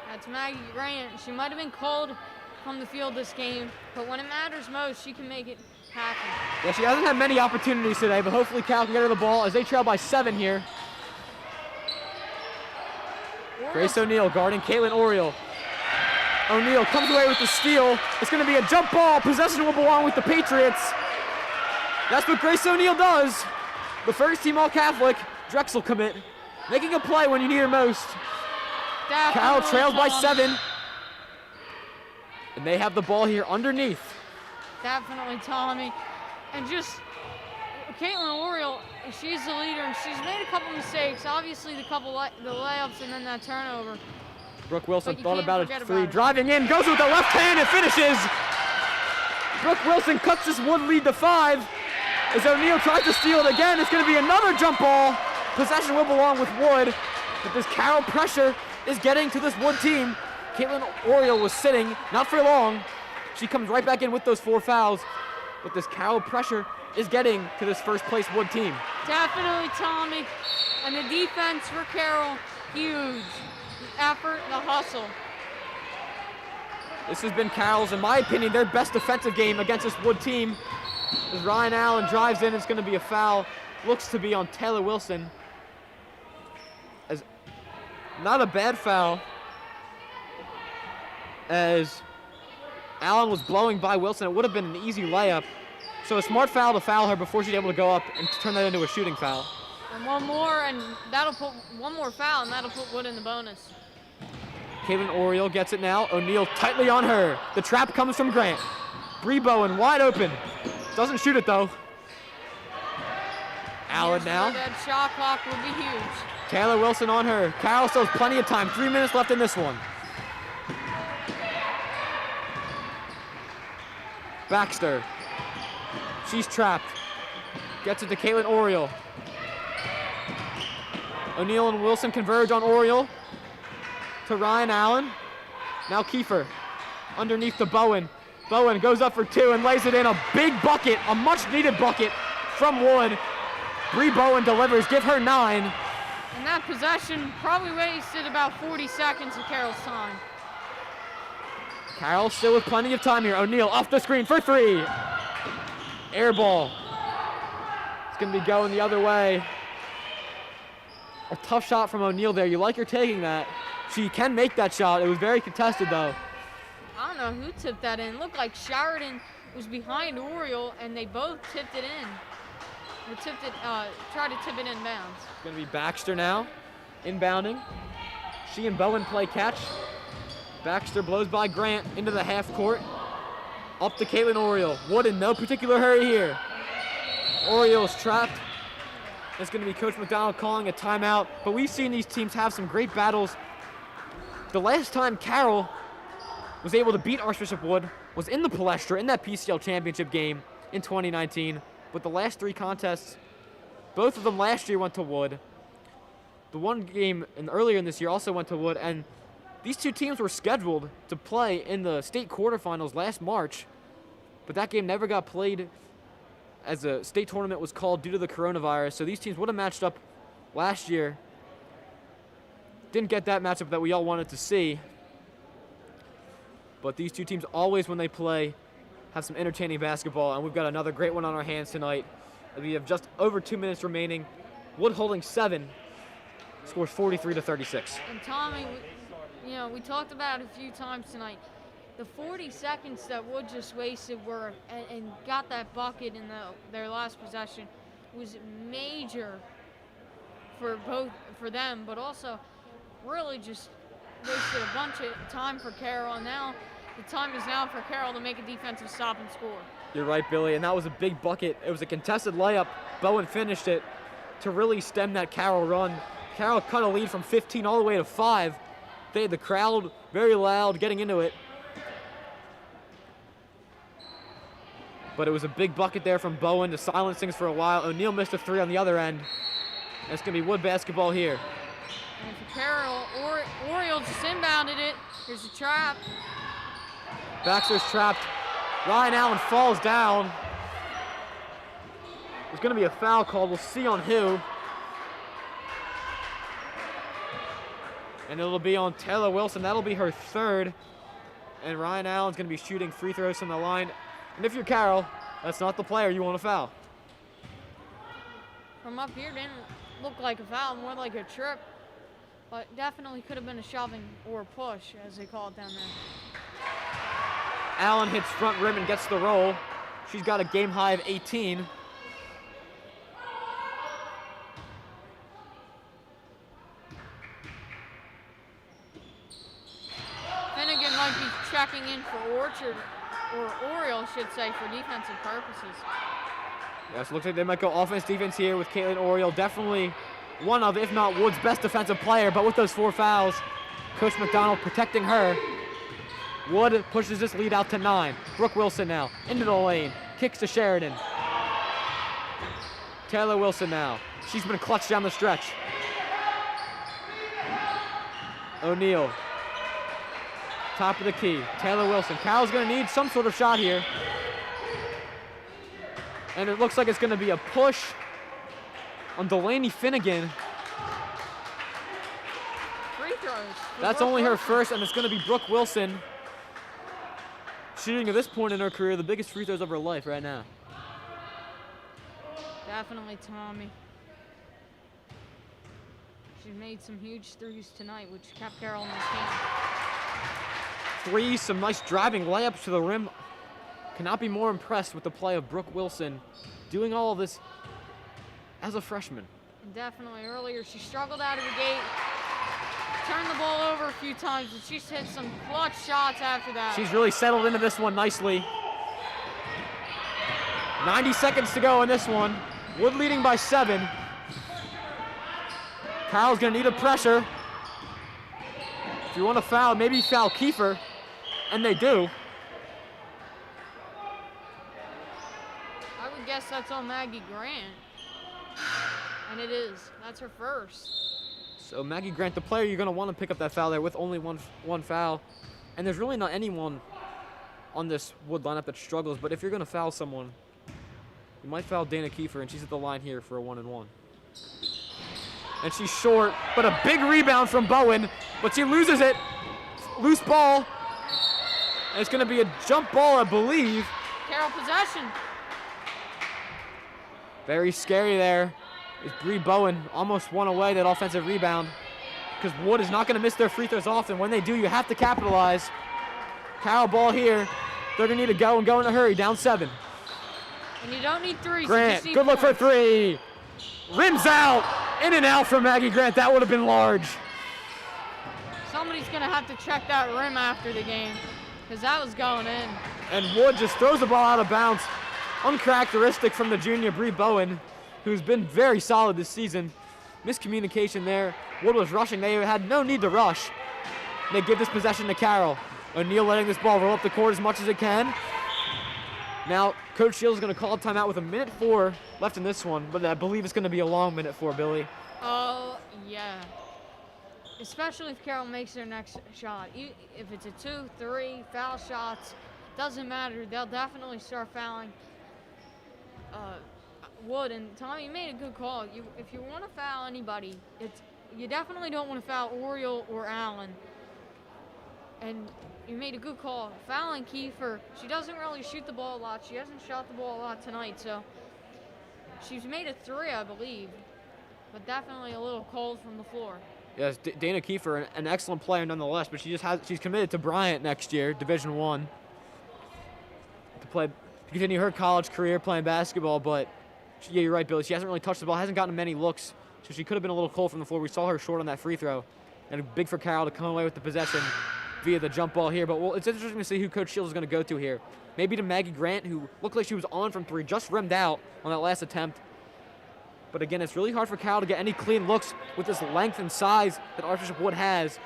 That's Maggie Grant. She might have been called from the field this game, but when it matters most, she can make it happen. Yeah, she hasn't had many opportunities today, but hopefully Cal can get her the ball as they trail by 7 here. Grace O'Neal guarding Caitlin Oriole. O'Neal comes away with the steal. It's going to be a jump ball. Possession will belong with the Patriots. That's what Grace O'Neal does. The first team All-Catholic, Drexel commit, making a play when you need her most. Carroll trails by 7. And they have the ball here underneath. Definitely, Tommy. And just, Caitlin Oriole, she's the leader, and she's made a couple mistakes. Obviously, the layups and then that turnover. Brooke Wilson But you thought can't about forget a 3. about it. Driving in, goes with the left hand and finishes. Brooke Wilson cuts this Wood lead to 5. As O'Neal tries to steal it again, it's going to be another jump ball. Possession will belong with Wood. But this Carroll pressure is getting to this Wood team. Caitlin Oriole was sitting, not for long. She comes right back in with those 4 fouls. But this Carroll pressure is getting to this first place Wood team. Definitely, Tommy. And the defense for Carroll, huge. The effort, the hustle. This has been Carroll's, in my opinion, their best defensive game against this Wood team. As Ryan Allen drives in, it's going to be a foul. Looks to be on Taylor Wilson. As not a bad foul, as Allen was blowing by Wilson. It would have been an easy layup. So a smart foul to foul her before she's able to go up and turn that into a shooting foul. And one more, and that'll put one more foul, and that'll put Wood in the bonus. Caitlin Oriole gets it now. O'Neal tightly on her. The trap comes from Grant. Bree Bowen wide open. Doesn't shoot it though. Allen now. That shot clock would be huge. Taylor Wilson on her. Carroll still has plenty of time. 3 minutes left in this one. Baxter. She's trapped. Gets it to Caitlin Oriole. O'Neal and Wilson converge on Oriole. To Ryan Allen. Now Kiefer. Underneath to Bowen. Bowen goes up for 2 and lays it in. A big bucket, a much needed bucket from Wood. Bree Bowen delivers, give her 9. And that possession probably wasted about 40 seconds of Carroll's time. Carroll still with plenty of time here. O'Neal off the screen for 3. Air ball. It's going to be going the other way. A tough shot from O'Neal there. You like her taking that. She can make that shot. It was very contested though. I don't know who tipped that in. It looked like Sheridan was behind Oriole, and they both tipped it in. Or tried to tip it in bounds. It's going to be Baxter now, inbounding. She and Bowen play catch. Baxter blows by Grant into the half court. Up to Caitlin Oriole. Wood in no particular hurry here. Oriole's trapped. It's going to be Coach McDonald calling a timeout, but we've seen these teams have some great battles. The last time Carroll was able to beat Archbishop Wood was in the Palestra in that PCL championship game in 2019. But the last 3 contests, both of them last year went to Wood. The one game earlier in this year also went to Wood, and these 2 teams were scheduled to play in the state quarterfinals last March, but that game never got played as a state tournament was called due to the coronavirus. So these teams would have matched up last year. Didn't get that matchup that we all wanted to see. But these 2 teams always, when they play, have some entertaining basketball, and we've got another great one on our hands tonight. We have just over 2 minutes remaining. Wood holding 7, scores 43-36. And Tommy, we talked about it a few times tonight. The 40 seconds that Wood just wasted and got that bucket in their last possession was major for them, but also really just wasted a bunch of time for Carroll. And now the time is now for Carroll to make a defensive stop and score. You're right, Billy, and that was a big bucket. It was a contested layup. Bowen finished it to really stem that Carroll run. Carroll cut a lead from 15 all the way to 5. They had the crowd very loud getting into it. But it was a big bucket there from Bowen to silence things for a while. O'Neal missed a 3 on the other end. And it's going to be Wood basketball here. And for Carroll, Oriole just inbounded it. Here's a trap. Baxter's trapped. Ryan Allen falls down. There's going to be a foul called. We'll see on who. And it'll be on Taylor Wilson. That'll be her 3rd. And Ryan Allen's going to be shooting free throws from the line. And if you're Carroll, That's not the player you want to foul. From up here, didn't look like a foul, more like a trip. But definitely could have been a shoving or a push, as they call it down there. Allen hits front rim and gets the roll. She's got a game high of 18. Finnegan might be checking in for Orchard, or Oriole, should say, for defensive purposes. Yes, looks like they might go offense defense here with Caitlin Oriole. Definitely one of, if not Wood's best defensive player, but with those 4 fouls, Coach McDonald protecting her. Wood pushes this lead out to 9. Brooke Wilson now into the lane, kicks to Sheridan. Taylor Wilson now. She's been clutched down the stretch. O'Neal. Top of the key. Taylor Wilson. Carroll's going to need some sort of shot here. And it looks like it's going to be a push on Delaney Finnegan. Free throws. That's only her first, and it's going to be Brooke Wilson shooting at this point in her career the biggest free throws of her life right now. Definitely Tommy. She made some huge threes tonight, which kept Carroll in this game. Threes, some nice driving layups to the rim. Cannot be more impressed with the play of Brooke Wilson doing all of this as a freshman. And definitely earlier, she struggled out of the gate. Turned the ball over a few times, but she's hit some clutch shots after that. She's really settled into this one nicely. 90 seconds to go in this one. Wood leading by 7. Carroll's gonna need a pressure. If you want to foul, maybe foul Kiefer, and they do. I would guess that's on Maggie Grant. And it is. That's her first. So Maggie Grant, the player, you're going to want to pick up that foul there with only one foul. And there's really not anyone on this Wood lineup that struggles, but if you're going to foul someone, you might foul Dana Kiefer, and she's at the line here for a 1-and-1. And she's short, but a big rebound from Bowen, but she loses it. Loose ball. And it's going to be a jump ball, I believe. Carroll possession. Very scary there. Is Bree Bowen almost won away that offensive rebound, because Wood is not going to miss their free throws often. When they do, you have to capitalize. Carroll ball here. They're going to need to go and go in a hurry, down 7. And you don't need threes. Grant, good look for 3. Rims out. In and out for Maggie Grant. That would have been large. Somebody's going to have to check that rim after the game, because that was going in. And Wood just throws the ball out of bounds. Uncharacteristic from the junior Bree Bowen, who's been very solid this season. Miscommunication there. Wood was rushing. They had no need to rush. They give this possession to Carroll. O'Neal letting this ball roll up the court as much as it can. Now, Coach Shields is going to call a timeout with 1:04 left in this one, but I believe it's going to be a long 1:04, Billy. Oh, yeah. Especially if Carroll makes their next shot. If it's a 2, 3, foul shots, doesn't matter. They'll definitely start fouling Wood. And Tommy, you made a good call. If you want to foul anybody, you definitely don't want to foul Oriole or Allen. And you made a good call. Fouling Kiefer, she doesn't really shoot the ball a lot. She hasn't shot the ball a lot tonight, so she's made a 3, I believe, but definitely a little cold from the floor. Yes, Dana Kiefer, an excellent player nonetheless, but she's committed to Bryant next year, Division I, to continue her college career playing basketball. But yeah, you're right, Billy. She hasn't really touched the ball, hasn't gotten many looks, so she could have been a little cold from the floor. We saw her short on that free throw, and big for Carroll to come away with the possession via the jump ball here. But it's interesting to see who Coach Shields is going to go to here. Maybe to Maggie Grant, who looked like she was on from 3, just rimmed out on that last attempt. But again, it's really hard for Carroll to get any clean looks with this length and size that Archbishop Wood has.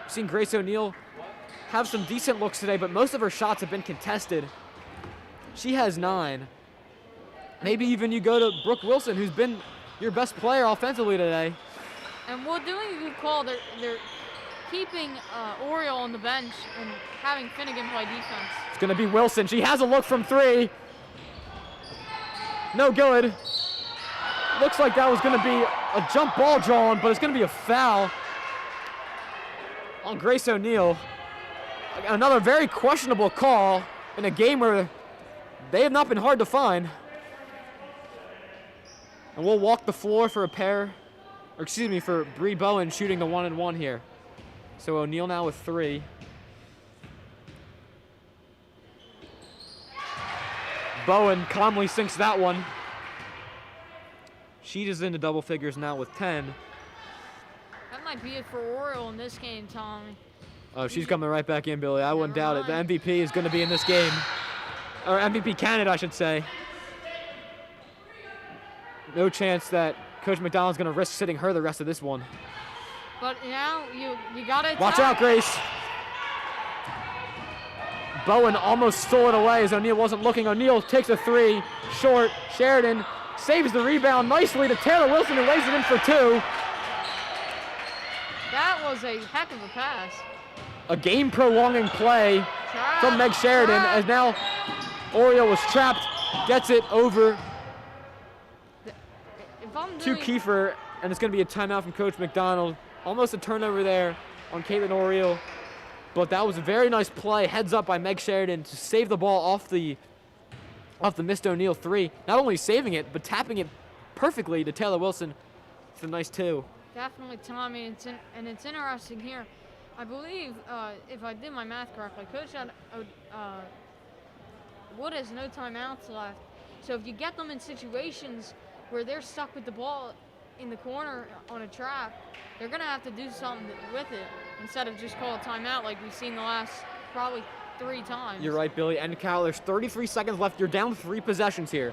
We've seen Grace O'Neal have some decent looks today, but most of her shots have been contested. She has 9. Maybe even you go to Brooke Wilson, who's been your best player offensively today. And Wood doing a good call. They're keeping Oriole on the bench and having Finnegan play defense. It's going to be Wilson. She has a look from 3. No good. Looks like that was going to be a jump ball drawn, but it's going to be a foul on Grace O'Neal. Another very questionable call in a game where They have not been hard to find. And we'll walk the floor for for Bree Bowen shooting the 1-and-1 here. So O'Neal now with 3. Bowen calmly sinks that one. She is into double figures now with 10. That might be it for Oriole in this game, Tommy. Oh, she's coming right back in, Billy. I wouldn't doubt it. The MVP is going to be in this game. Or MVP candidate, I should say. No chance that Coach McDonald's going to risk sitting her the rest of this one. But now you got to watch out, Grace. Bowen almost stole it away as O'Neal wasn't looking. O'Neal takes a 3, short. Sheridan saves the rebound nicely to Taylor Wilson, who lays it in for 2. That was a heck of a pass. A game-prolonging play from Meg Sheridan, as now Oriole was trapped, gets it over to Kiefer, and it's going to be a timeout from Coach McDonald. Almost a turnover there on Caitlin Oriole. But that was a very nice play, heads up by Meg Sheridan to save the ball off the missed O'Neal 3. Not only saving it, but tapping it perfectly to Taylor Wilson. It's a nice 2. Definitely, Tommy. It's interesting here. I believe, if I did my math correctly, Coach Wood has no timeouts left. So if you get them in situations where they're stuck with the ball in the corner on a trap, they're going to have to do something with it instead of just call a timeout like we've seen the last probably 3 times. You're right, Billy. And Carroll, there's 33 seconds left. You're down 3 possessions here.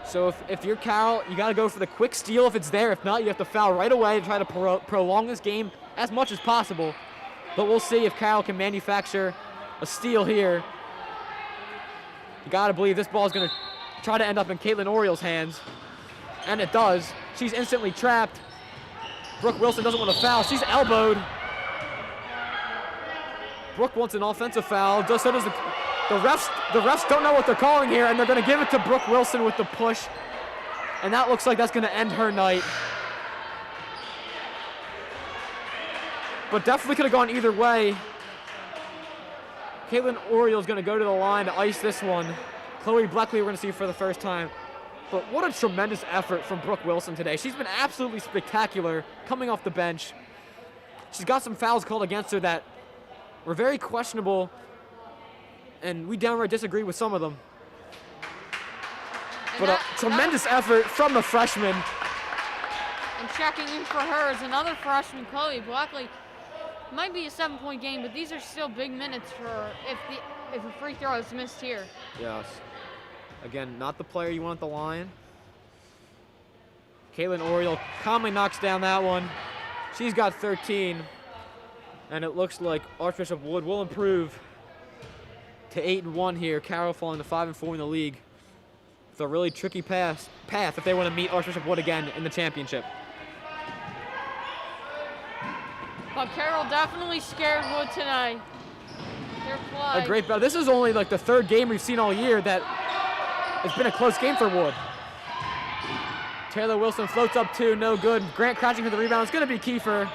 So if you're Carroll, you got to go for the quick steal if it's there. If not, you have to foul right away to try to prolong this game as much as possible. But we'll see if Carroll can manufacture a steal here. You got to believe this ball is going to try to end up in Caitlin Oriole's hands. And it does. She's instantly trapped. Brooke Wilson doesn't want to foul. She's elbowed. Brooke wants an offensive foul. So does the refs. The refs don't know what they're calling here, and they're going to give it to Brooke Wilson with the push. And that looks like that's going to end her night. But definitely could have gone either way. Caitlin Oriole's going to go to the line to ice this one. Chloe Bleckley we're going to see for the first time. But what a tremendous effort from Brooke Wilson today. She's been absolutely spectacular coming off the bench. She's got some fouls called against her that were very questionable, and we downright disagree with some of them. But a tremendous effort from the freshman. And checking in for her is another freshman, Chloe Bleckley. Might be a 7-point game, but these are still big minutes for her if a free throw is missed here. Yes. Again, not the player you want at the line. Caitlin Oriole calmly knocks down that one. She's got 13. And it looks like Archbishop Wood will improve to 8-1 here. Carroll falling to 5-4 in the league. It's a really tricky path if they want to meet Archbishop Wood again in the championship. But Carroll definitely scared Wood tonight. Their play. A great battle. This is only like the 3rd game we've seen all year that it's been a close game for Wood. Taylor Wilson floats up 2, no good. Grant crouching for the rebound. It's going to be Kiefer.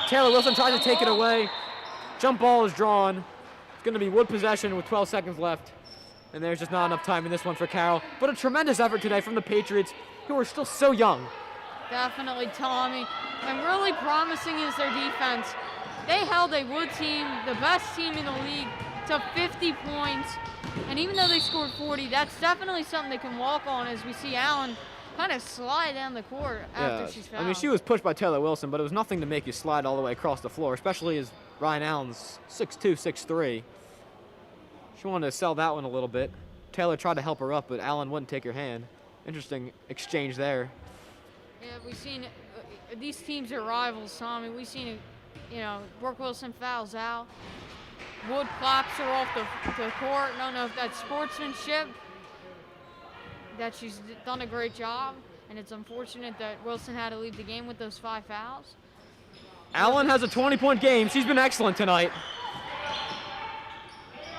Taylor Wilson tries to take it away. Jump ball is drawn. It's going to be Wood possession with 12 seconds left. And there's just not enough time in this one for Carroll. But a tremendous effort today from the Patriots, who are still so young. Definitely, Tommy. And really promising is their defense. They held a Wood team, the best team in the league, to 50 points. And even though they scored 40, that's definitely something they can walk on as we see Allen kind of slide down the court after she's fouled. I mean, she was pushed by Taylor Wilson, but it was nothing to make you slide all the way across the floor, especially as Ryan Allen's 6'2", 6'3". She wanted to sell that one a little bit. Taylor tried to help her up, but Allen wouldn't take her hand. Interesting exchange there. Yeah, we've seen these teams are rivals, Tommy. We've seen, Brooke Wilson fouls out. Wood claps her off the court. I don't know if that's sportsmanship, that she's done a great job, and it's unfortunate that Wilson had to leave the game with those 5 fouls. Allen has a 20-point game. She's been excellent tonight.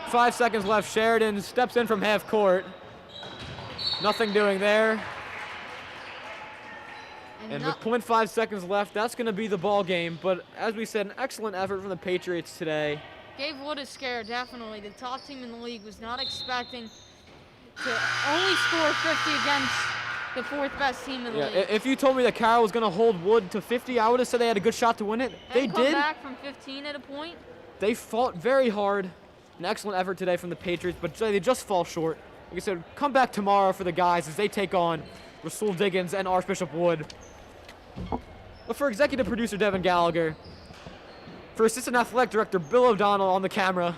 5 seconds left. Sheridan steps in from half court. Nothing doing there. And with 0.5 seconds left, that's going to be the ball game. But as we said, an excellent effort from the Patriots today. Gave Wood a scare, definitely. The top team in the league was not expecting to only score 50 against the fourth best team in the league. If you told me that Carroll was going to hold Wood to 50, I would have said they had a good shot to win it. They And come did. back from 15 at a point. They fought very hard. An excellent effort today from the Patriots, but they just fall short. Like I said, come back tomorrow for the guys as they take on Rasul Diggins and Archbishop Wood. But for executive producer Devin Gallagher, for assistant athletic director Bill O'Donnell on the camera,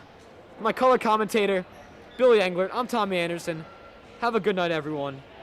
my color commentator Billy Englert, I'm Tommy Anderson. Have a good night, everyone.